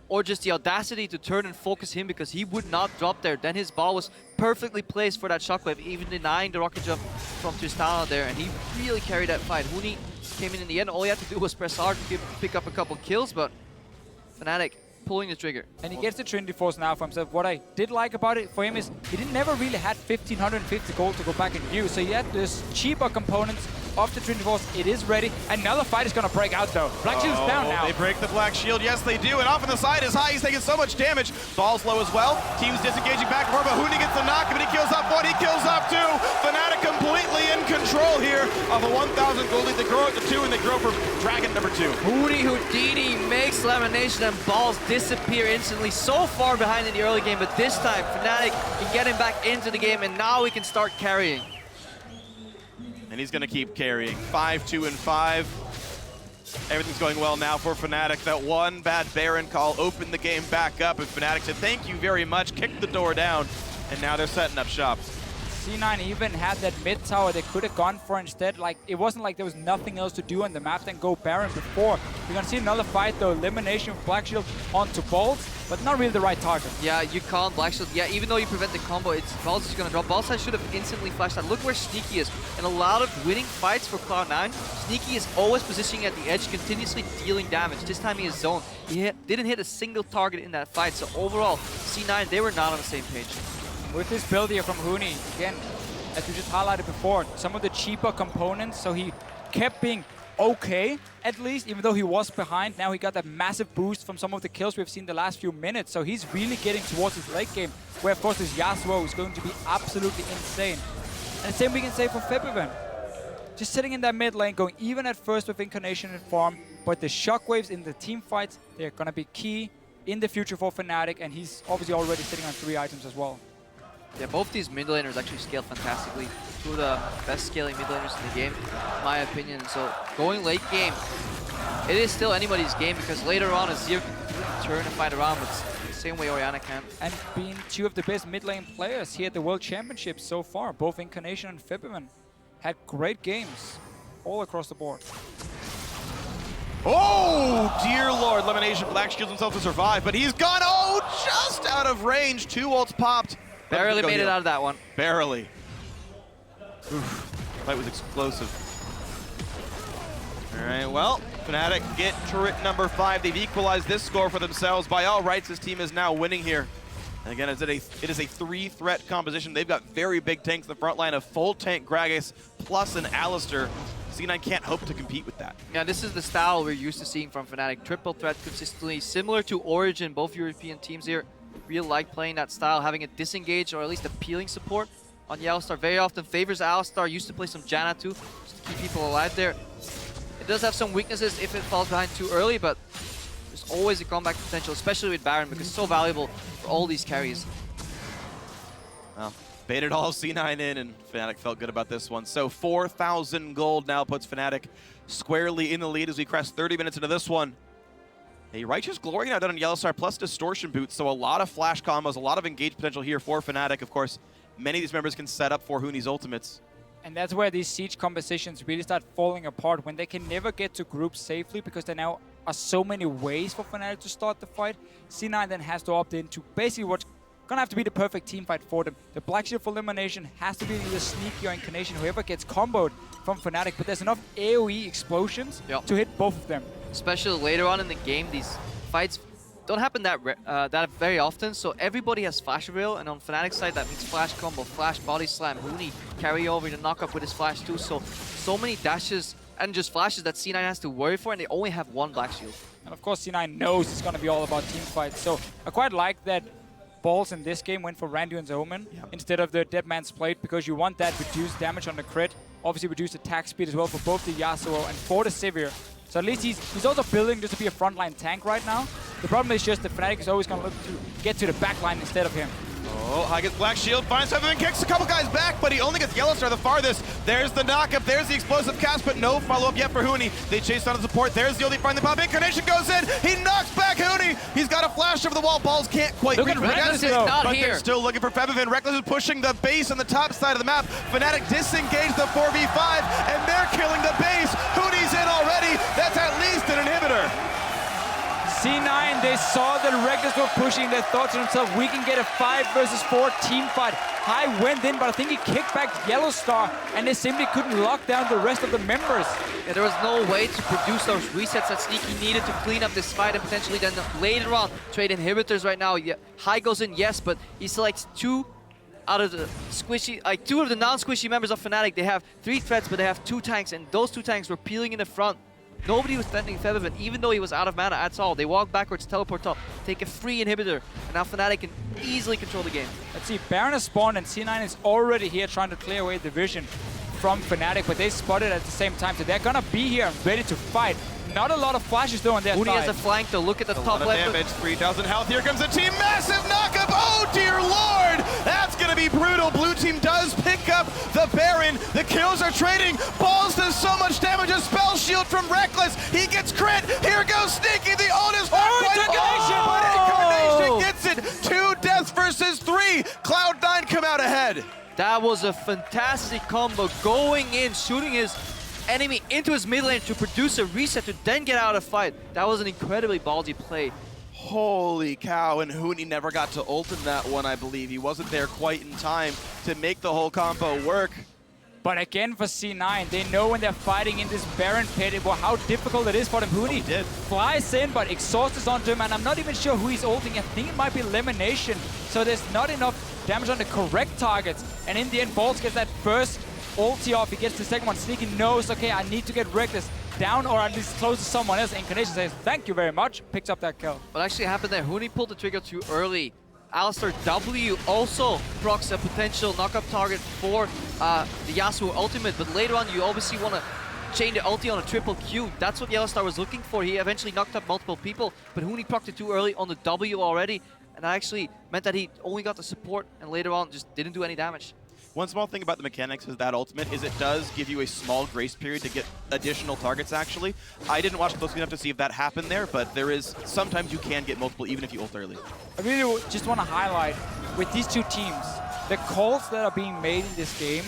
[SPEAKER 3] or just the audacity to turn and focus him because he would not drop there. Then his ball was perfectly placed for that shockwave, even denying the rocket jump from Tristana there, and he really carried that fight. Huni came in the end. All he had to do was press hard to pick up a couple kills, but Fnatic pulling the trigger.
[SPEAKER 2] And he gets the Trinity Force now for himself. What I did like about it for him is he never really had 1,550 gold to go back and use, so he had this cheaper components of the Trinity Force. It is ready. Another fight is going to break out though. Black Shield's down now.
[SPEAKER 1] They break the Black Shield. Yes, they do. And off on the side is High. He's taking so much damage. Ball's low as well. Team's disengaging back and forth, but Huni gets the knock, but he kills off one. He kills off two. Fnatic completely in control here of a 1,000 gold lead. They grow it to 2, and they grow for Dragon number 2.
[SPEAKER 3] Huni Houdini makes Lamination, and balls disappear instantly. So far behind in the early game, but this time Fnatic can get him back into the game, and now we can start carrying.
[SPEAKER 1] And he's going to keep carrying. 5, 2, and 5. Everything's going well now for Fnatic. That one bad Baron call opened the game back up, and Fnatic said, thank you very much, kicked the door down, and now they're setting up shop.
[SPEAKER 2] C9 even had that mid tower they could have gone for instead. Like, it wasn't like there was nothing else to do on the map than go Baron before. We're going to see another fight though. Elimination of Black Shield onto Bolt, but not really the right target.
[SPEAKER 3] Yeah, you can't Black Shield. Yeah, even though you prevent the combo, Balls is going to drop. Balside should have instantly flashed out. Look where Sneaky is. In a lot of winning fights for Cloud9, Sneaky is always positioning at the edge, continuously dealing damage. This time he is zoned. He didn't hit a single target in that fight. So overall, C9, they were not on the same page.
[SPEAKER 2] With this build here from Huni, again, as we just highlighted before, some of the cheaper components, so he kept being okay, at least, even though he was behind. Now he got that massive boost from some of the kills we've seen the last few minutes, so he's really getting towards his late game, where of course this Yasuo is going to be absolutely insane. And the same we can say for Febiven. Just sitting in that mid lane, going even at first with Incarnation and Farm, but the shockwaves in the team fights, they're going to be key in the future for Fnatic, and he's obviously already sitting on 3 items as well.
[SPEAKER 3] Yeah, both these mid laners actually scale fantastically. Two of the best scaling mid laners in the game, in my opinion. So going late game, it is still anybody's game because later on Azir can turn and fight around, but the same way Orianna can.
[SPEAKER 2] And being 2 of the best mid lane players here at the World Championships so far, both Incarnation and Febiven had great games all across the board.
[SPEAKER 1] Oh, dear Lord. Elimination. Black shields himself to survive, but he's gone, just out of range. 2 ults popped.
[SPEAKER 3] Barely made it out of that one.
[SPEAKER 1] Barely. Oof. Fight was explosive. All right, well, Fnatic get turret number 5. They've equalized this score for themselves. By all rights, this team is now winning here. And again, it is a 3-threat composition. They've got very big tanks in the front line, a full tank Gragas plus an Alistar. C9 can't hope to compete with that.
[SPEAKER 3] Yeah, this is the style we're used to seeing from Fnatic. Triple threat consistently, similar to Origin, both European teams here. Really like playing that style, having a disengage or at least appealing support on the Alistar. Very often favors Alistar. Used to play some Janna too, just to keep people alive there. It does have some weaknesses if it falls behind too early, but there's always a comeback potential, especially with Baron, because it's so valuable for all these carries.
[SPEAKER 1] Well, baited all C9 in, and Fnatic felt good about this one. So 4,000 gold now puts Fnatic squarely in the lead as we crest 30 minutes into this one. A Righteous Glory now done on Yellowstar plus Distortion Boots, so a lot of flash combos, a lot of engage potential here for Fnatic. Of course, many of these members can set up for Huni's ultimates.
[SPEAKER 2] And that's where these siege compositions really start falling apart, when they can never get to groups safely because there now are so many ways for Fnatic to start the fight. C9 then has to opt into basically what's gonna have to be the perfect team fight for them. The Black Shield for elimination has to be either Sneaky or Incarnation, whoever gets comboed from Fnatic, but there's enough AoE explosions to hit both of them.
[SPEAKER 3] Especially later on in the game, these fights don't happen that very often, so everybody has flash avail, and on Fnatic's side that means flash combo, flash body slam, Huni carry over the knock up with his flash too, so many dashes and just flashes that C9 has to worry for, and they only have 1 Black Shield.
[SPEAKER 2] And of course C9 knows it's going to be all about team fights, so I quite like that Balls in this game went for Randuin's Omen instead of the Dead Man's Plate, because you want that reduced damage on the crit, obviously reduced attack speed as well for both the Yasuo and for the Sivir. So at least he's also building just to be a frontline tank right now. The problem is just that Fnatic is always going to look to get to the back line instead of him.
[SPEAKER 1] Oh, High gets Black Shield, finds Featherman, kicks a couple guys back, but he only gets Yellow Star the farthest. There's the knockup, there's the explosive cast, but no follow-up yet for Huni. They chase down the support, there's the only find the pop. Incarnation goes in, he knocks back Huni. He's got a flash over the wall, Balls can't quite reach
[SPEAKER 3] Reckless
[SPEAKER 1] it,
[SPEAKER 3] is not
[SPEAKER 1] but
[SPEAKER 3] here.
[SPEAKER 1] they're still looking for Featherman. Reckless is pushing the base on the top side of the map. Fnatic disengage the 4v5, and they're killing the base. Huni's in already, that's at least an inhibitor.
[SPEAKER 2] C9, they saw that Reckless were pushing. They thought to themselves, we can get a 5 versus 4 team fight. High went in, but I think he kicked back Yellow Star, and they simply couldn't lock down the rest of the members.
[SPEAKER 3] Yeah, there was no way to produce those resets that Sneaky needed to clean up this fight and potentially then later on trade inhibitors right now. Yeah, High goes in, yes, but he selects 2 out of the squishy, like 2 of the non-squishy members of Fnatic. They have 3 threats, but they have 2 tanks, and those 2 tanks were peeling in the front. Nobody was threatening Featherman, even though he was out of mana at all. They walk backwards, teleport top, take a free inhibitor, and now Fnatic can easily control the game.
[SPEAKER 2] Let's see, Baron has spawned, and C9 is already here trying to clear away the vision from Fnatic, but they spot it at the same time, so they're gonna be here and ready to fight. Not a lot of flashes though on their
[SPEAKER 3] Huni
[SPEAKER 2] side.
[SPEAKER 3] has a flank to look at the top left.
[SPEAKER 1] Damage, 3,000 health. Here comes a team, massive knockup. Oh dear lord, that's gonna be brutal. Blue team does pick up the Baron. The kills are trading. Balls does so much damage. A spell shield from Reckless. He gets crit. Here goes Sneaky. The ult is Incarnation gets it. 2 deaths versus 3. Cloud9 come out ahead.
[SPEAKER 3] That was a fantastic combo, going in, shooting his enemy into his mid lane to produce a reset to then get out of fight. That was an incredibly ballsy play.
[SPEAKER 1] Holy cow, and Huni never got to ult in that one, I believe. He wasn't there quite in time to make the whole combo work.
[SPEAKER 2] But again for C9, they know when they're fighting in this Baron pit how difficult it is for them. Huni flies in, but exhaust is onto him, and I'm not even sure who he's ulting. I think it might be Elimination. So there's not enough damage on the correct targets. And in the end, Balls gets that first ulti off. He gets the second one. Sneaky knows, okay, I need to get Reckless down or at least close to someone else. Incarnation says, thank you very much. Picks up that kill.
[SPEAKER 3] What actually happened there, Huni pulled the trigger too early. Alistar W also procs a potential knockup target for the Yasuo ultimate, but later on you obviously want to chain the ulti on a triple Q. That's what Yellowstar was looking for. He eventually knocked up multiple people, but Huni procced it too early on the W already, and that actually meant that he only got the support and later on just didn't do any damage.
[SPEAKER 1] One small thing about the mechanics of that ultimate is it does give you a small grace period to get additional targets, actually. I didn't watch closely enough to see if that happened there, but there is, sometimes you can get multiple even if you ult early.
[SPEAKER 2] I really just want to highlight, with these 2 teams, the calls that are being made in this game,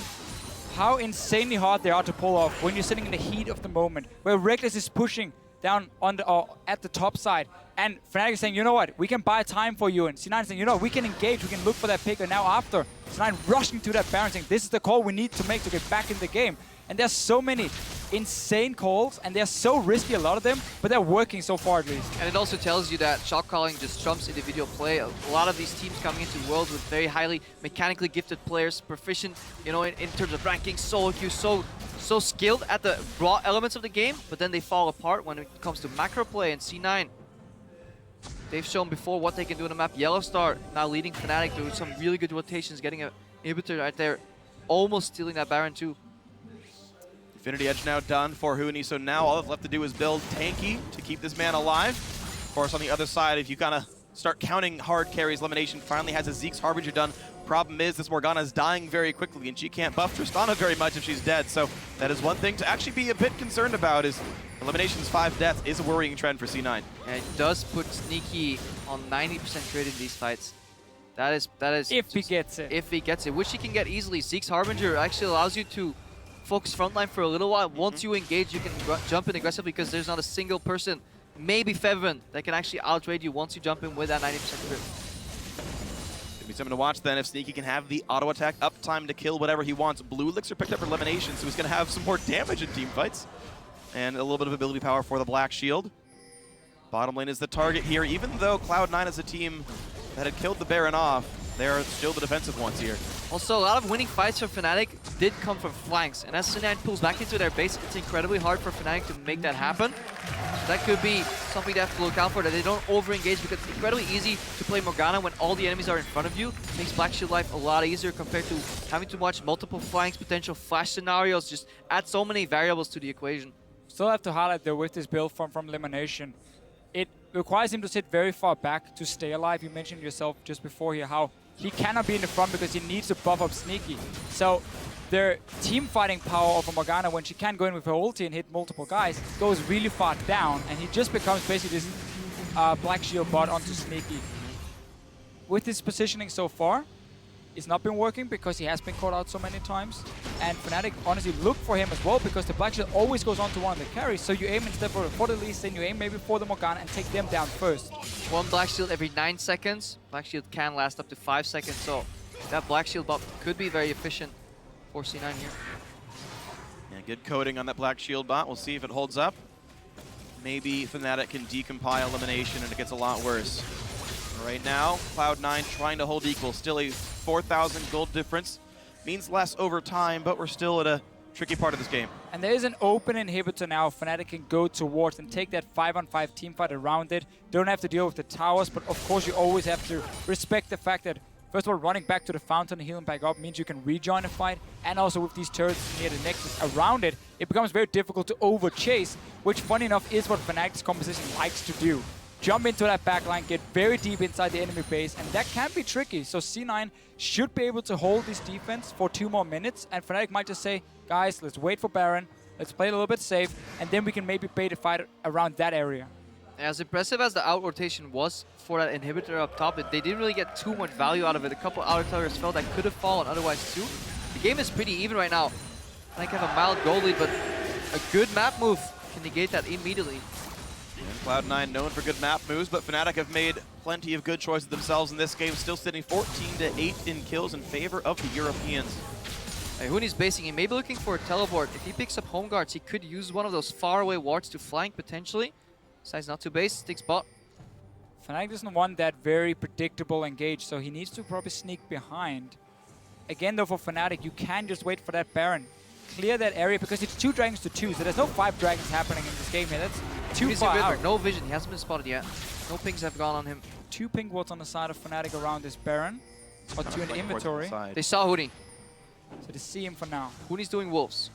[SPEAKER 2] how insanely hard they are to pull off when you're sitting in the heat of the moment, where Reckless is pushing down on the, at the top side, and Fnatic is saying, you know what, we can buy time for you, and C9 is saying, you know, we can engage, we can look for that pick, and now after, C9 rushing to that Baron saying, this is the call we need to make to get back in the game. And there's so many insane calls, and they're so risky, a lot of them, but they're working so far at least.
[SPEAKER 3] And it also tells you that shot calling just trumps individual play. A lot of these teams coming into Worlds with very highly mechanically gifted players, proficient, you know, in terms of ranking, solo queue, so skilled at the raw elements of the game, but then they fall apart when it comes to macro play. And C9, they've shown before what they can do in the map. Yellowstar now leading Fnatic through some really good rotations, getting an inhibitor right there, almost stealing that Baron too.
[SPEAKER 1] Infinity Edge now done for Huni, so now all that's left to do is build tanky to keep this man alive. Of course, on the other side, if you kind of start counting hard carries, Elimination finally has a Zeke's Harbinger done. Problem is, this Morgana is dying very quickly, and she can't buff Tristana very much if she's dead, so that is one thing to actually be a bit concerned about, is Elimination's 5 deaths is a worrying trend for C9.
[SPEAKER 3] And it does put Sneaky on 90% crit in these fights. That is
[SPEAKER 2] If he gets it.
[SPEAKER 3] If he gets it, which he can get easily. Zeke's Harbinger actually allows you to focus frontline for a little while. Once you engage, you can jump in aggressively because there's not a single person, maybe Featherman, that can actually outrate you once you jump in with that 90% crit.
[SPEAKER 1] Gonna be something to watch then if Sneaky can have the auto attack uptime to kill whatever he wants. Blue Elixir picked up for Elimination, so he's gonna have some more damage in team fights. And a little bit of ability power for the Black Shield. Bottom lane is the target here, even though Cloud9 is a team that had killed the Baron off. They're still the defensive ones here. Also,
[SPEAKER 3] a lot of winning fights for Fnatic did come from flanks, and as C9 pulls back into their base, it's incredibly hard for Fnatic to make that happen. So that could be something they have to look out for, that they don't over-engage, because it's incredibly easy to play Morgana when all the enemies are in front of you. It makes Black Shield life a lot easier compared to having to watch multiple flanks, potential flash scenarios, just add so many variables to the equation.
[SPEAKER 2] Still have to highlight though with this build from Elimination, it requires him to sit very far back to stay alive. You mentioned yourself just before here how he cannot be in the front because he needs to buff up Sneaky. So their team fighting power of a Morgana when she can go in with her ulti and hit multiple guys goes really far down, and he just becomes basically this Black Shield bot onto Sneaky. With his positioning so far, it's not been working because he has been caught out so many times. And Fnatic honestly look for him as well because the Black Shield always goes on to one of the carries. So you aim instead for the Lee Sin, you aim maybe for the Morgana and take them down first.
[SPEAKER 3] One Black Shield every 9 seconds. Black Shield can last up to 5 seconds, so that Black Shield buff could be very efficient for C9 here.
[SPEAKER 1] Yeah, good coding on that Black Shield bot. We'll see if it holds up. Maybe Fnatic can decompile elimination and it gets a lot worse. Right now, Cloud9 trying to hold equal. Still a 4,000 gold difference. Means less over time, but we're still at a tricky part of this game.
[SPEAKER 2] And there is an open inhibitor now Fnatic can go towards and take that 5-on-5 teamfight around it. Don't have to deal with the towers, but of course you always have to respect the fact that, first of all, running back to the fountain and healing back up means you can rejoin a fight. And also with these turrets near the Nexus around it, it becomes very difficult to over-chase, which, funny enough, is what Fnatic's composition likes to do. Jump into that backline, get very deep inside the enemy base, and that can be tricky. So C9 should be able to hold this defense for 2 more minutes, and Fnatic might just say, guys, let's wait for Baron, let's play a little bit safe, and then we can maybe bait a fight around that area.
[SPEAKER 3] As impressive as the out rotation was for that inhibitor up top, they didn't really get too much value out of it. A couple outer towers fell that could have fallen otherwise too. The game is pretty even right now. Fnatic have a mild goal lead, but a good map move can negate that immediately.
[SPEAKER 1] And Cloud9 known for good map moves, but Fnatic have made plenty of good choices themselves in this game, still sitting 14-8 in kills in favor of the Europeans.
[SPEAKER 3] Huni's basing, he may be looking for a teleport. If he picks up home guards, he could use one of those faraway wards to flank potentially. Decides not to base, sticks bot.
[SPEAKER 2] Fnatic doesn't want that very predictable engage, so he needs to probably sneak behind. Again though, for Fnatic, you can just wait for that Baron. Clear that area because it's 2 dragons to 2, so there's no 5 dragons happening in this game here. That's too far out.
[SPEAKER 3] No vision, he hasn't been spotted yet. No pings have gone on him.
[SPEAKER 2] 2 pink wards on the side of Fnatic around this Baron. Or 2 in the inventory.
[SPEAKER 3] They saw Huni.
[SPEAKER 2] So they see him for now.
[SPEAKER 3] Huni's doing wolves.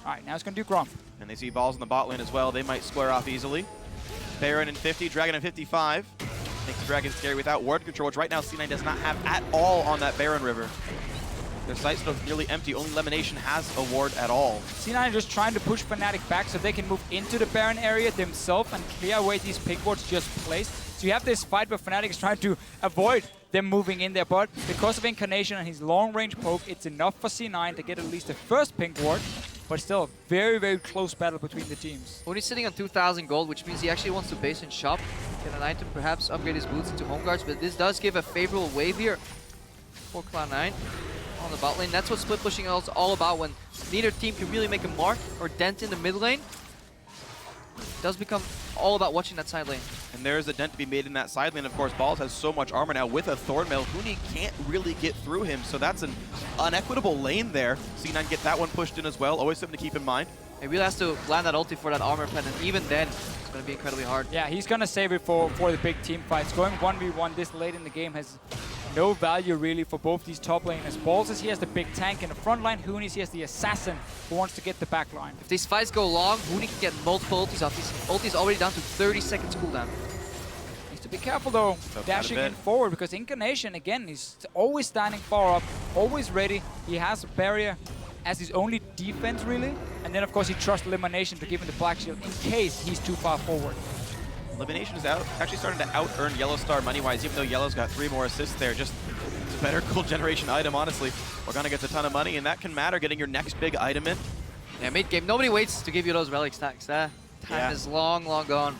[SPEAKER 2] Alright, now it's gonna do Grump.
[SPEAKER 1] And they see balls in the bot lane as well. They might square off easily. Baron in 50, Dragon in 55. Makes the Dragon scary without ward control, which right now C9 does not have at all on that Baron River. Their site still nearly empty. Only Elimination has a ward at all.
[SPEAKER 2] C9 are just trying to push Fnatic back so they can move into the Baron area themselves and clear away these pink wards just placed. So you have this fight where Fnatic is trying to avoid them moving in there, but because of Incarnation and his long-range poke, it's enough for C9 to get at least the first pink ward, but still a very, very close battle between the teams.
[SPEAKER 3] Huni's sitting on 2,000 gold, which means he actually wants to base and shop, get an item, perhaps upgrade his boots into home guards, but this does give a favorable wave here for Cloud9 on the bot lane. That's what split pushing is all about, when neither team can really make a mark or dent in the mid lane. It does become all about watching that side lane.
[SPEAKER 1] And there's a dent to be made in that side lane. Of course, Balls has so much armor now with a Thornmail. Huni can't really get through him, so that's an unequitable lane there. C9 get that one pushed in as well. Always something to keep in mind.
[SPEAKER 3] He really has to land that ulti for that armor pen, and even then, it's going to be incredibly hard.
[SPEAKER 2] Yeah, he's going to save it for the big team fights. Going 1v1 this late in the game has no value really for both these top laners. Balls is he has the big tank in the front line. Huni's he has the assassin who wants to get the back line.
[SPEAKER 3] If these fights go long, Huni can get multiple ultis off. His ulti is already down to 30 seconds cooldown.
[SPEAKER 2] Needs to be careful though, dashing in forward, because Incarnation, again, he's always standing far up, always ready. He has a barrier as his only defense really. And then of course he trusts Elimination to give him the Black Shield in case he's too far forward.
[SPEAKER 1] Elimination is actually starting to out-earn Yellow Star money-wise, even though Yellow's got 3 more assists there. Just it's a better gold generation item, honestly. Morgana gets a ton of money, and that can matter, getting your next big item in.
[SPEAKER 3] Yeah, mid-game, nobody waits to give you those relic stacks. That time is long, long gone.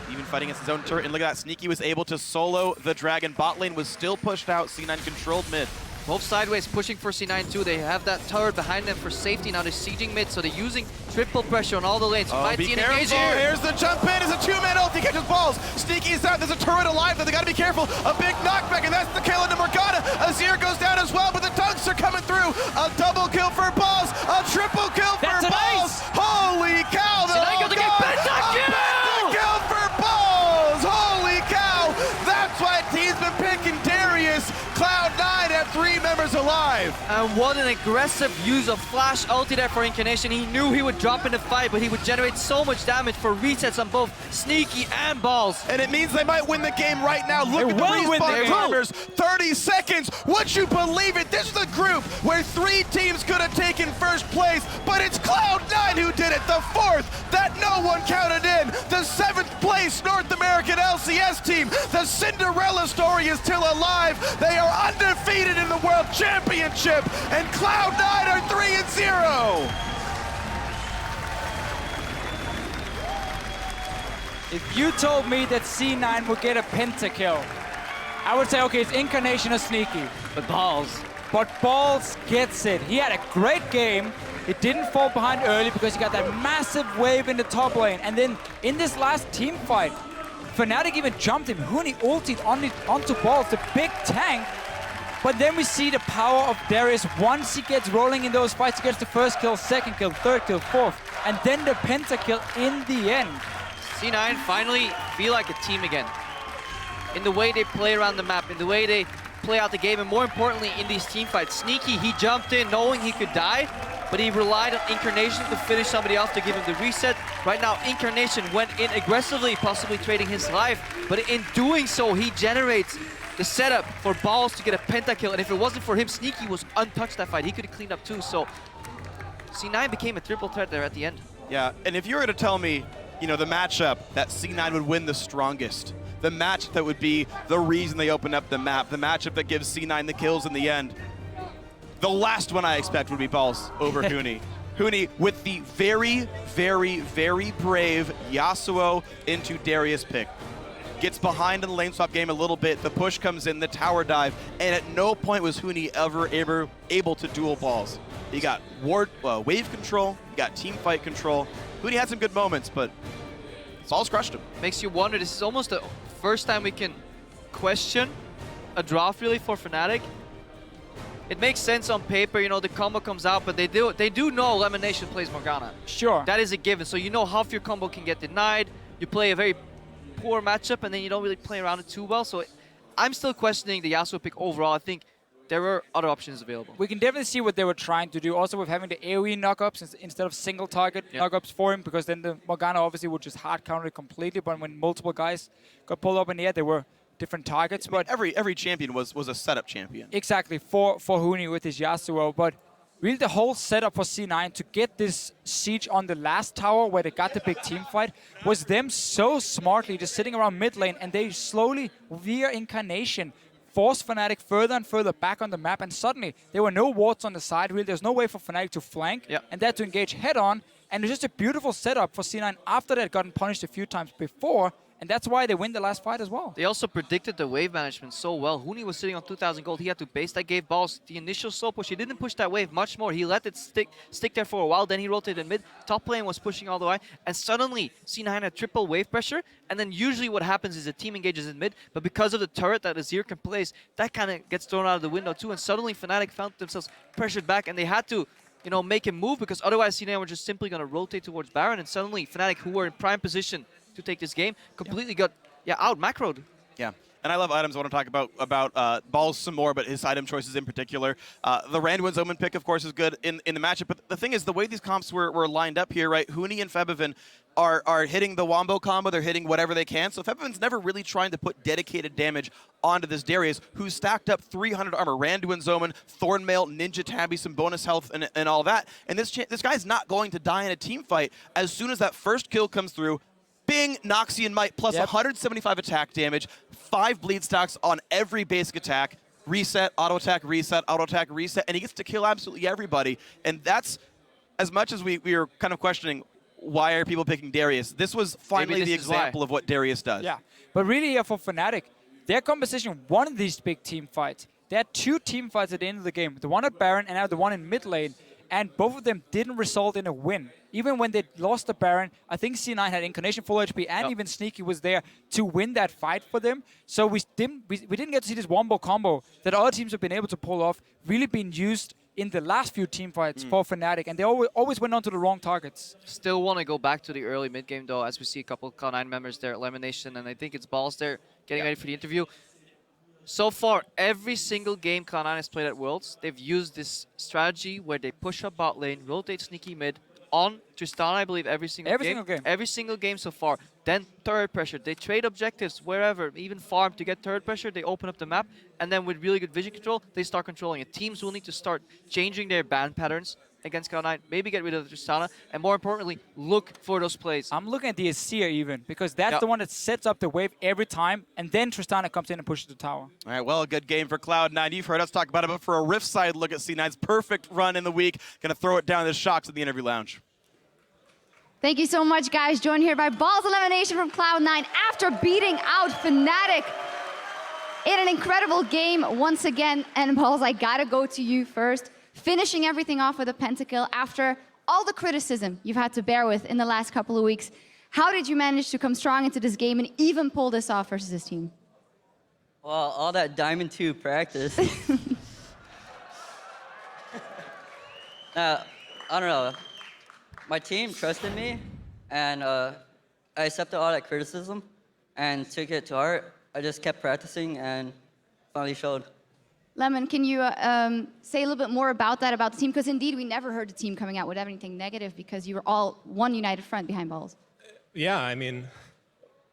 [SPEAKER 1] Even fighting against his own turret, and look at that. Sneaky was able to solo the Dragon. Bot lane was still pushed out. C9 controlled mid.
[SPEAKER 3] Both sideways pushing for C9 too. They have that turret behind them for safety. Now they're sieging mid, so they're using triple pressure on all the lanes.
[SPEAKER 1] Oh, be careful.
[SPEAKER 3] Here.
[SPEAKER 1] Here's the jump in. It's a 2-man ult. He catches Balls. Sneaky's out. There's a turret alive, though. They gotta be careful. A big knockback, and that's the kill into Morgana. Azir goes down as well, but the dunks are coming through. A double kill for Balls. A triple kill for Balls. Holy cow.
[SPEAKER 3] C9 gonna get
[SPEAKER 1] kill for Balls. Holy cow. That's why team's been picking Darius. Cloud9 have 3 members alive.
[SPEAKER 3] And what an aggressive use of Flash ulti there for Incarnation. He knew he would drop in the fight, but he would generate so much damage for resets on both Sneaky and Balls.
[SPEAKER 1] And it means they might win the game right now. Look at the respawn timers. 30 seconds. Would you believe it? This is the group where 3 teams could have taken first place, but it's Cloud9 who did it. The 4th that no one counted in. The 7th place North American LCS team. The Cinderella story is still alive. They are undefeated in the World Championship. And Cloud9 are 3-0.
[SPEAKER 2] If you told me that C9 would get a pentakill, I would say, okay, it's Incarnation or Sneaky.
[SPEAKER 3] But Balls.
[SPEAKER 2] But Balls gets it. He had a great game. He didn't fall behind early because he got that massive wave in the top lane. And then in this last team fight, Fnatic even jumped him. Huni ulted onto Balls, the big tank. But then we see the power of Darius. Once he gets rolling in those fights, he gets the first kill, second kill, third kill, fourth, and then the pentakill in the end.
[SPEAKER 3] C9 finally feel like a team again. In the way they play around the map, in the way they play out the game, and more importantly, in these team fights. Sneaky, he jumped in knowing he could die, but he relied on Incarnation to finish somebody off to give him the reset. Right now, Incarnation went in aggressively, possibly trading his life, but in doing so, he generates the setup for Balls to get a pentakill, and if it wasn't for him, Sneaky was untouched that fight. He could have cleaned up too, so C9 became a triple threat there at the end.
[SPEAKER 1] Yeah, and if you were to tell me, you know, the matchup that C9 would win the strongest, the match that would be the reason they open up the map, the matchup that gives C9 the kills in the end, the last one I expect would be Balls over Huni. Huni with the very, very, very brave Yasuo into Darius pick. Gets behind in the lane swap game a little bit, the push comes in, the tower dive, and at no point was Huni ever able to duel Balls. He got wave control, he got team fight control. Huni had some good moments, but Balls crushed him.
[SPEAKER 3] Makes you wonder, this is almost the first time we can question a draft really for Fnatic. It makes sense on paper, you know, the combo comes out, but they do know Lemonation plays Morgana.
[SPEAKER 2] Sure.
[SPEAKER 3] That is a given, so you know half your combo can get denied, you play a very poor matchup, and then you don't really play around it too well, so I'm still questioning the Yasuo pick overall. I think there were other options available.
[SPEAKER 2] We can definitely see what they were trying to do, also with having the AoE knockups instead of single target knockups for him, because then the Morgana obviously would just hard counter it completely, but when multiple guys got pulled up in the air, they were different targets.
[SPEAKER 1] I mean, every champion was a setup champion.
[SPEAKER 2] Exactly, for Huni with his Yasuo, but really the whole setup for C9 to get this siege on the last tower where they got the big team fight was them so smartly just sitting around mid lane, and they slowly, via Incarnation, forced Fnatic further and further back on the map, and suddenly there were no wards on the side. Really, there's no way for Fnatic to flank, and they had to engage head on, and it was just a beautiful setup for C9 after they had gotten punished a few times before. And that's why they win the last fight as well.
[SPEAKER 3] They also predicted the wave management so well. Huni was sitting on 2,000 gold. He had to base that, gave Balls the initial slow push. He didn't push that wave much more. He let it stick there for a while. Then he rotated mid. Top lane was pushing all the way. And suddenly, C9 had triple wave pressure. And then usually what happens is the team engages in mid. But because of the turret that Azir can place, that kind of gets thrown out of the window too. And suddenly, Fnatic found themselves pressured back. And they had to, you know, make him move, because otherwise C9 were just simply going to rotate towards Baron. And suddenly, Fnatic, who were in prime position to take this game, completely got out macroed.
[SPEAKER 1] Yeah, and I love items. I want to talk about Balls some more, but his item choices in particular. The Randuin's Omen pick, of course, is good in the matchup. But the thing is, the way these comps were lined up here, right? Huni and Febiven are hitting the Wombo combo. They're hitting whatever they can. So Febiven's never really trying to put dedicated damage onto this Darius, who's stacked up 300 armor. Randuin's Omen, Thornmail, Ninja Tabby, some bonus health, and all that. And this guy's not going to die in a team fight. As soon as that first kill comes through, bing, Noxian Might plus 175 attack damage, 5 bleed stacks on every basic attack, reset, auto attack, reset, and he gets to kill absolutely everybody. And that's, as much as we are kind of questioning why are people picking Darius, this was finally the example of what Darius does.
[SPEAKER 2] Yeah, but really here for Fnatic, their composition won these big team fights. They had 2 team fights at the end of the game, the one at Baron and now the one in mid lane, and both of them didn't result in a win. Even when they lost the Baron, I think C9 had Incarnation full HP, and even Sneaky was there to win that fight for them. So we didn't get to see this Wombo combo that other teams have been able to pull off, really being used in the last few team fights for Fnatic, and they always went on to the wrong targets.
[SPEAKER 3] Still want to go back to the early mid game though, as we see a couple of Cloud9 members there at Lemonation, and I think it's Balls there getting ready for the interview. So far, every single game Cloud9 has played at Worlds, they've used this strategy where they push up bot lane, rotate sneaky mid on Tristana, I believe, every single game. Every single game so far. Then turret pressure. They trade objectives wherever, even farm to get turret pressure. They open up the map, and then with really good vision control, they start controlling it. Teams will need to start changing their ban patterns against Cloud9, maybe get rid of the Tristana, and more importantly, look for those plays.
[SPEAKER 2] I'm looking at the Azir even, because that's the one that sets up the wave every time, and then Tristana comes in and pushes the tower.
[SPEAKER 1] All right, well, a good game for Cloud9. You've heard us talk about it, but for a Rift side look at C9's perfect run in the week, gonna throw it down the Shocks at the interview lounge.
[SPEAKER 4] Thank you so much, guys. Joined here by Balls elimination from Cloud9 after beating out Fnatic in an incredible game once again. And Balls, I gotta go to you first. Finishing everything off with a pentakill after all the criticism you've had to bear with in the last couple of weeks. How did you manage to come strong into this game and even pull this off versus this team?
[SPEAKER 5] Well, all that Diamond 2 practice. I don't know. My team trusted me, and I accepted all that criticism and took it to heart. I just kept practicing and finally showed.
[SPEAKER 4] Lemon, can you say a little bit more about that, about the team? Because indeed, we never heard the team coming out with anything negative because you were all one united front behind Balls.
[SPEAKER 6] Yeah, I mean,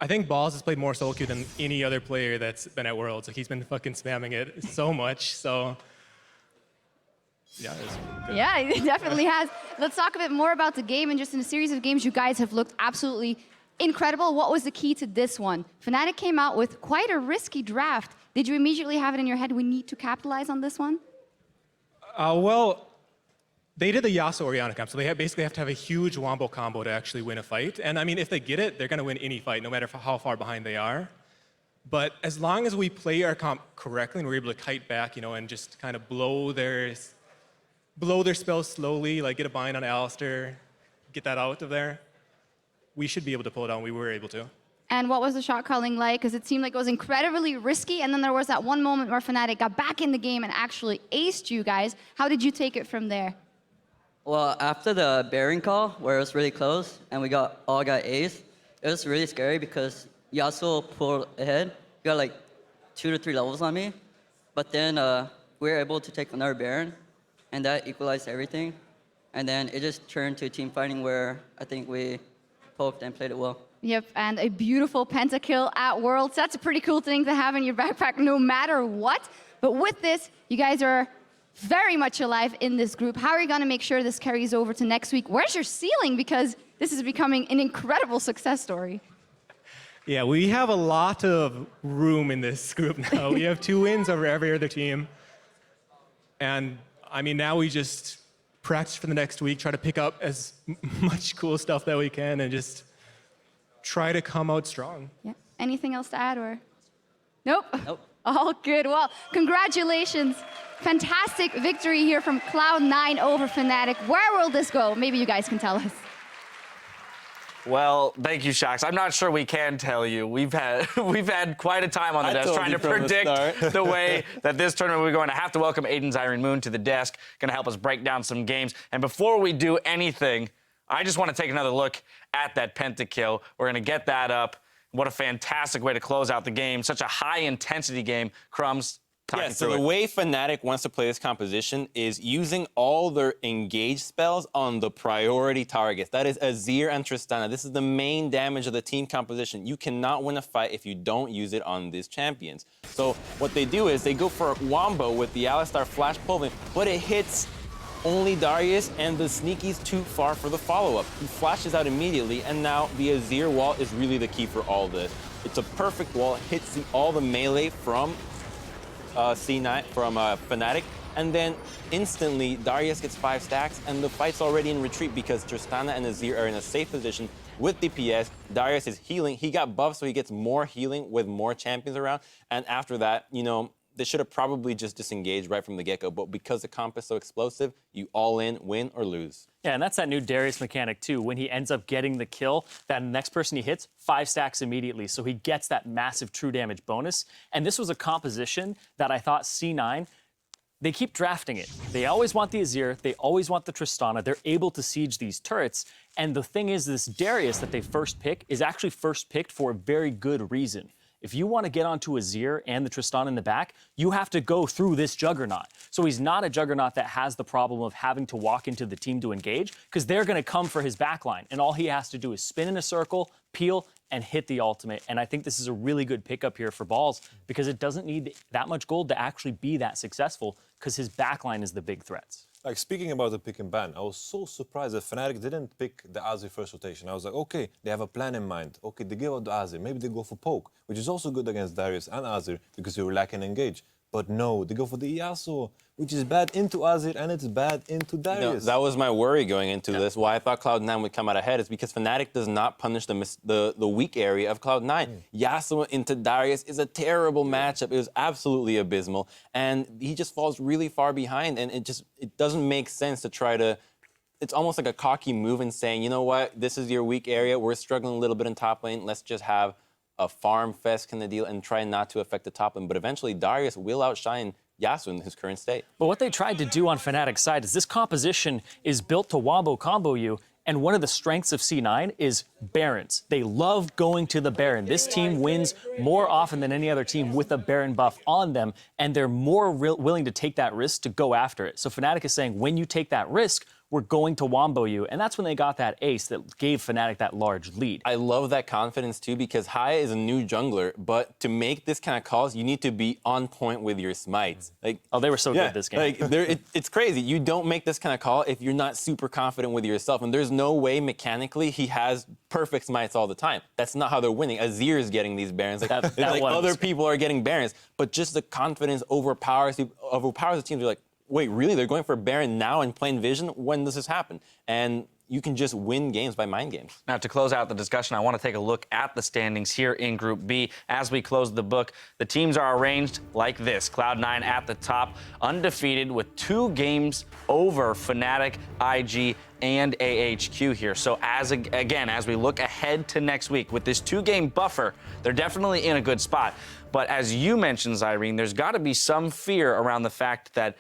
[SPEAKER 6] I think Balls has played more solo queue than any other player that's been at Worlds. Like, he's been fucking spamming it so much, so yeah, it's good.
[SPEAKER 4] Yeah, it definitely has. Let's talk a bit more about the game, and just in a series of games, you guys have looked absolutely incredible. What was the key to this one? Fnatic came out with quite a risky draft. Did you immediately have it in your head, we need to capitalize on this one?
[SPEAKER 6] Well, they did the Yasuo Orianna comp, so they basically have to have a huge wombo combo to actually win a fight. And I mean, if they get it, they're going to win any fight, no matter how far behind they are. But as long as we play our comp correctly and we're able to kite back, you know, and just kind of blow their spells slowly, like get a bind on Alistar, get that out of there, we should be able to pull it out, and we were able to.
[SPEAKER 4] And what was the shot calling like? Because it seemed like it was incredibly risky, and then there was that one moment where Fnatic got back in the game and actually aced you guys. How did you take it from there?
[SPEAKER 5] Well, after the Baron call, where it was really close, and we all got aced, it was really scary because Yasuo pulled ahead. He got like 2 to 3 levels on me. But then we were able to take another Baron, and that equalized everything. And then it just turned to team fighting where I think we poked and played it well.
[SPEAKER 4] Yep, and a beautiful pentakill at Worlds. That's a pretty cool thing to have in your backpack no matter what. But with this, you guys are very much alive in this group. How are you going to make sure this carries over to next week? Where's your ceiling? Because this is becoming an incredible success story.
[SPEAKER 6] Yeah, we have a lot of room in this group now. We have 2 wins over every other team. And I mean, now we just practice for the next week, try to pick up as much cool stuff that we can, and just try to come out strong.
[SPEAKER 4] Yeah. Anything else to add, or? Nope.
[SPEAKER 5] Nope.
[SPEAKER 4] All good. Well, congratulations. Fantastic victory here from Cloud9 over Fnatic. Where will this go? Maybe you guys can tell us.
[SPEAKER 7] Well, thank you, Shocks. I'm not sure we can tell you. We've had quite a time on the desk trying to predict the way that this tournament we're going to have to welcome Aiden's Iron Moon to the desk, going to help us break down some games. And before we do anything, I just want to take another look at that pentakill. We're going to get that up. What a fantastic way to close out the game. Such a high-intensity game. Crumbs,
[SPEAKER 8] yeah, so the way Fnatic wants to play this composition is using all their engage spells on the priority targets. That is Azir and Tristana. This is the main damage of the team composition. You cannot win a fight if you don't use it on these champions. So what they do is they go for a wombo with the Alistar flash pulling, but it hits only Darius, and the sneaky's too far for the follow-up. He flashes out immediately, and now the Azir wall is really the key for all this. It's a perfect wall, it hits all the melee from C9, from Fnatic, and then instantly Darius gets 5 stacks, and the fight's already in retreat because Tristana and Azir are in a safe position with DPS. Darius is healing. He got buffed, so he gets more healing with more champions around, and after that, you know, they should have probably just disengaged right from the get-go, but because the comp is so explosive, you all in, win or lose.
[SPEAKER 9] Yeah, and that's that new Darius mechanic, too. When he ends up getting the kill, that next person he hits, 5 stacks immediately, so he gets that massive true damage bonus. And this was a composition that I thought C9, they keep drafting it. They always want the Azir, they always want the Tristana, they're able to siege these turrets. And the thing is, this Darius that they first pick is actually first picked for a very good reason. if you want to get onto Azir and the Tristan in the back, you have to go through this juggernaut. So he's not a juggernaut that has the problem of having to walk into the team to engage, because they're going to come for his backline. And all he has to do is spin in a circle, peel, and hit the ultimate. And I think this is a really good pickup here for Balls, because it doesn't need that much gold to actually be that successful, because his backline is the big threats.
[SPEAKER 10] Like, speaking about the pick and ban, I was so surprised that Fnatic didn't pick the Azir first rotation. I was like, okay, they have a plan in mind. Okay, they give out the Azir. Maybe they go for poke, which is also good against Darius and Azir because you're lacking engage. But no, they go for the Yasuo, which is bad into Azir and it's bad into Darius.
[SPEAKER 8] That was my worry going into this. Why I thought Cloud9 would come out ahead is because Fnatic does not punish the weak area of Cloud9. Yasuo into Darius is a terrible matchup. It was absolutely abysmal. And he just falls really far behind. And it doesn't make sense to try to... It's almost like a cocky move in saying, you know what, this is your weak area. We're struggling a little bit in top lane. Let's just have a farm fest kind of deal and try not to affect the top lane. But eventually, Darius will outshine Yasuo in his current state.
[SPEAKER 9] But what they tried to do on Fnatic's side is this composition is built to wombo combo you, and one of the strengths of C9 is Barons. They love going to the Baron. This team wins more often than any other team with a Baron buff on them, and they're more willing to take that risk to go after it. So Fnatic is saying, when you take that risk, we're going to wombo you. And that's when they got that ace that gave Fnatic that large lead.
[SPEAKER 8] I love that confidence, too, because Haya is a new jungler, but to make this kind of calls, you need to be on point with your smites. Like,
[SPEAKER 9] oh, they were so good this game.
[SPEAKER 8] Like, it's crazy. You don't make this kind of call if you're not super confident with yourself. And there's no way mechanically he has perfect smites all the time. That's not how they're winning. Azir is getting these Barons. Like, other people are getting Barons, but just the confidence overpowers the teams. They're like, wait, really? They're going for Baron now in plain vision? When does this happen? And you can just win games by mind games.
[SPEAKER 7] Now, to close out the discussion, I want to take a look at the standings here in Group B. As we close the book, the teams are arranged like this. Cloud9 at the top, undefeated with 2 games over Fnatic, IG, and AHQ here. So as we look ahead to next week with this 2-game buffer, they're definitely in a good spot. But as you mentioned, Zyrene, there's got to be some fear around the fact that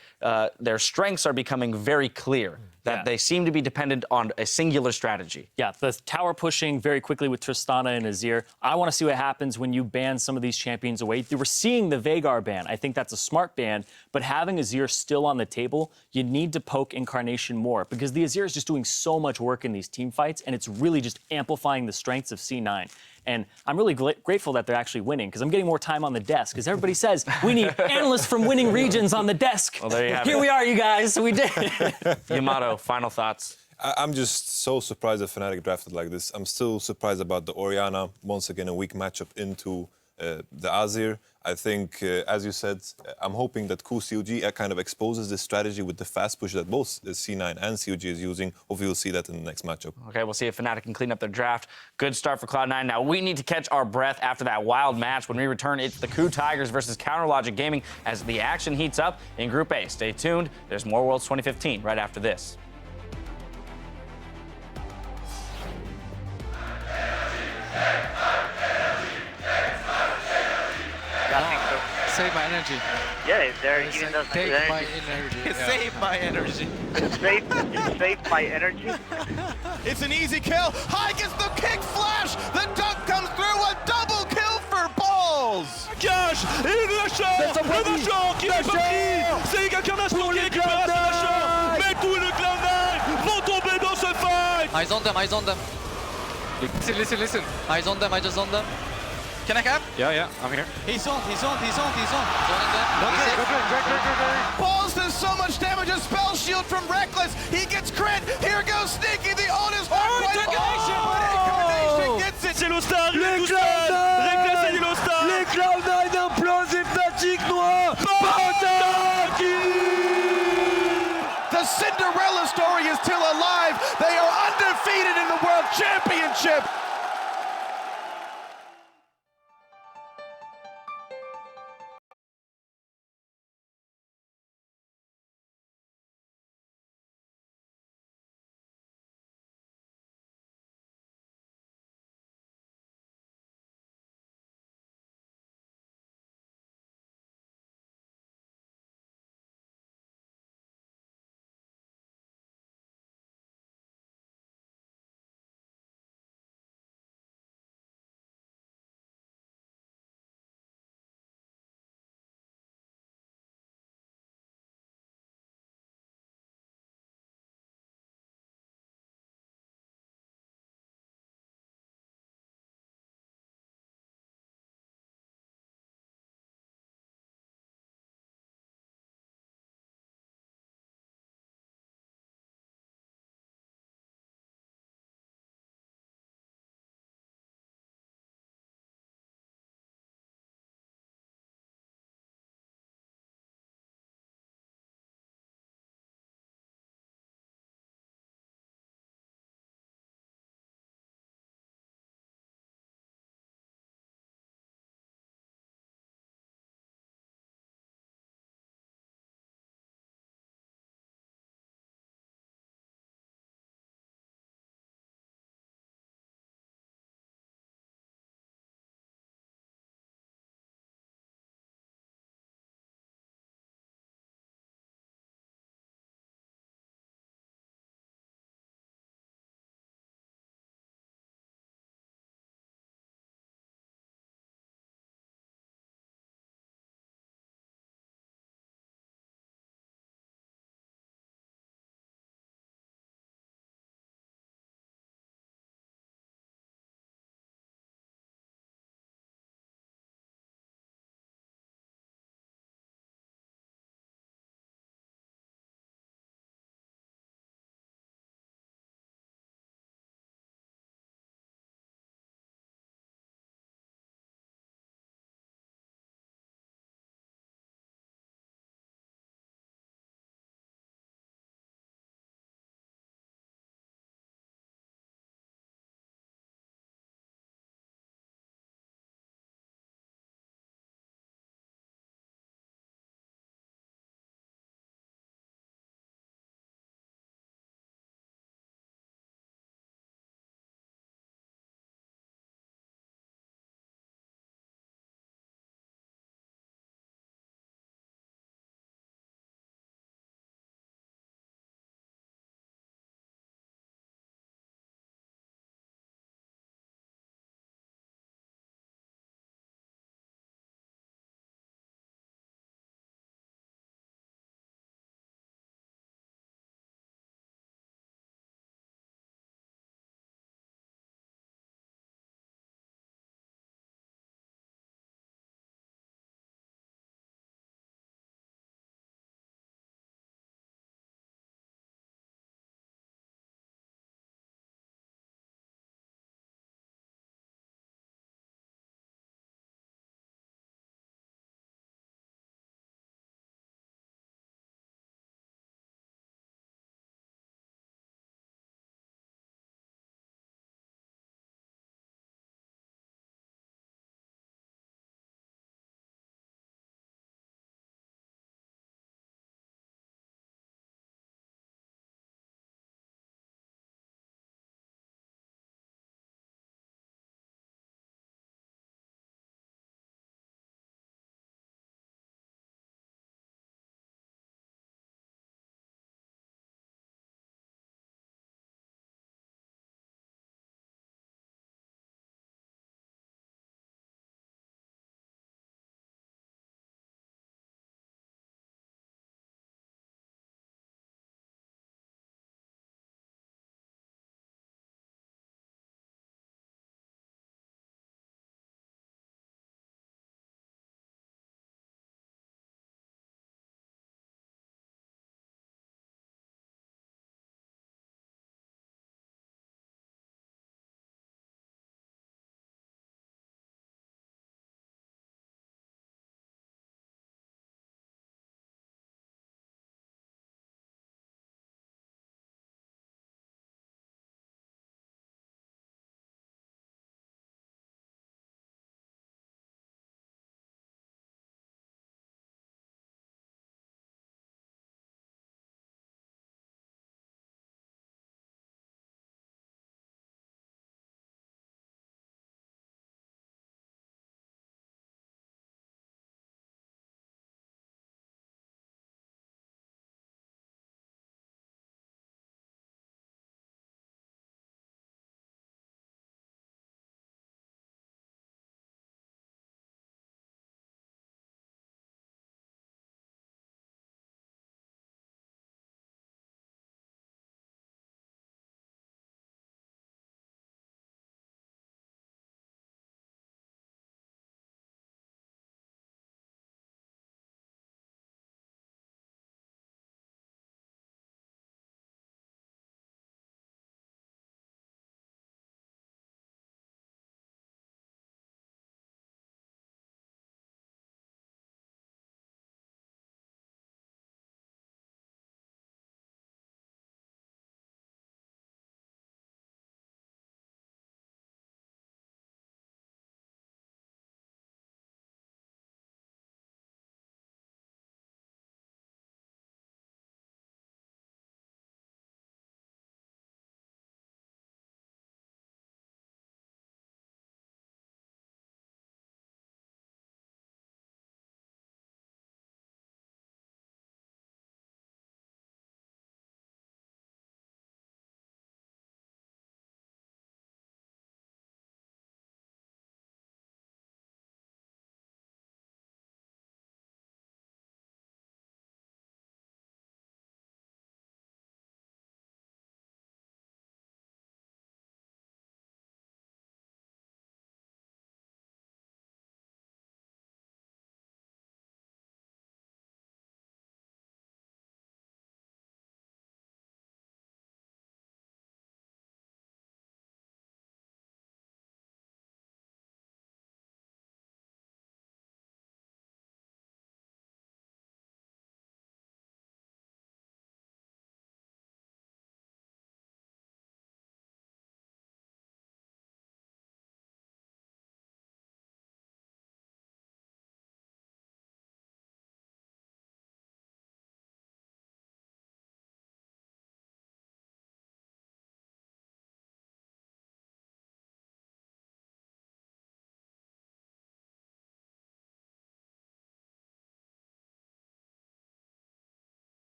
[SPEAKER 7] their strengths are becoming very clear, that they seem to be dependent on a singular strategy.
[SPEAKER 9] Yeah, the tower pushing very quickly with Tristana and Azir. I want to see what happens when you ban some of these champions away. We're seeing the Veigar ban. I think that's a smart ban, but having Azir still on the table, you need to poke Incarnation more, because the Azir is just doing so much work in these team fights, and it's really just amplifying the strengths of C9. And I'm really grateful that they're actually winning, because I'm getting more time on the desk. Because everybody says we need analysts from winning regions on the desk.
[SPEAKER 7] Well, there you have it.
[SPEAKER 9] Here we are, you guys. We did.
[SPEAKER 7] Yamato, final thoughts.
[SPEAKER 10] I'm just so surprised that Fnatic drafted like this. I'm still surprised about the Orianna. Once again, a weak matchup into the Azir. I think, as you said, I'm hoping that CoolCOG kind of exposes this strategy with the fast push that both C9 and COG is using. Hopefully we'll see that in the next matchup.
[SPEAKER 7] Okay, we'll see if Fnatic can clean up their draft. Good start for Cloud9. Now, we need to catch our breath after that wild match. When we return, it's the Coup Tigers versus Counterlogic Gaming as the action heats up in Group A. Stay tuned. There's more Worlds 2015 right after this.
[SPEAKER 11] Save my energy.
[SPEAKER 12] Yeah, they're eating those
[SPEAKER 11] Take
[SPEAKER 12] energy.
[SPEAKER 11] my energy.
[SPEAKER 1] Save my energy.
[SPEAKER 12] Save my energy.
[SPEAKER 1] It's an easy kill. High gets the kick flash. The dunk comes through. A double kill for Balls.
[SPEAKER 13] Cache et le Nashor qui n'est pas pris. C'est Incarnation qui récupère ce Nashor. Mais tous les Cloud9 vont tomber dans ce fight.
[SPEAKER 11] Eyes on them, eyes on them. Listen. Eyes on them, I just on them.
[SPEAKER 13] Can I cap? Yeah, I'm here.
[SPEAKER 11] He's on. Joining them.
[SPEAKER 1] Balls does so much damage. A spell shield from Reckless. He gets crit. Here goes Sneaky. The ult is hard right Incarnation gets it.
[SPEAKER 13] C'est l'Ostar, il est tout seul. Reckless et l'Ostar. Les Cloud9 implosent et Fnatic noir.
[SPEAKER 1] The Cinderella story is still alive. They are undefeated in the World Championship.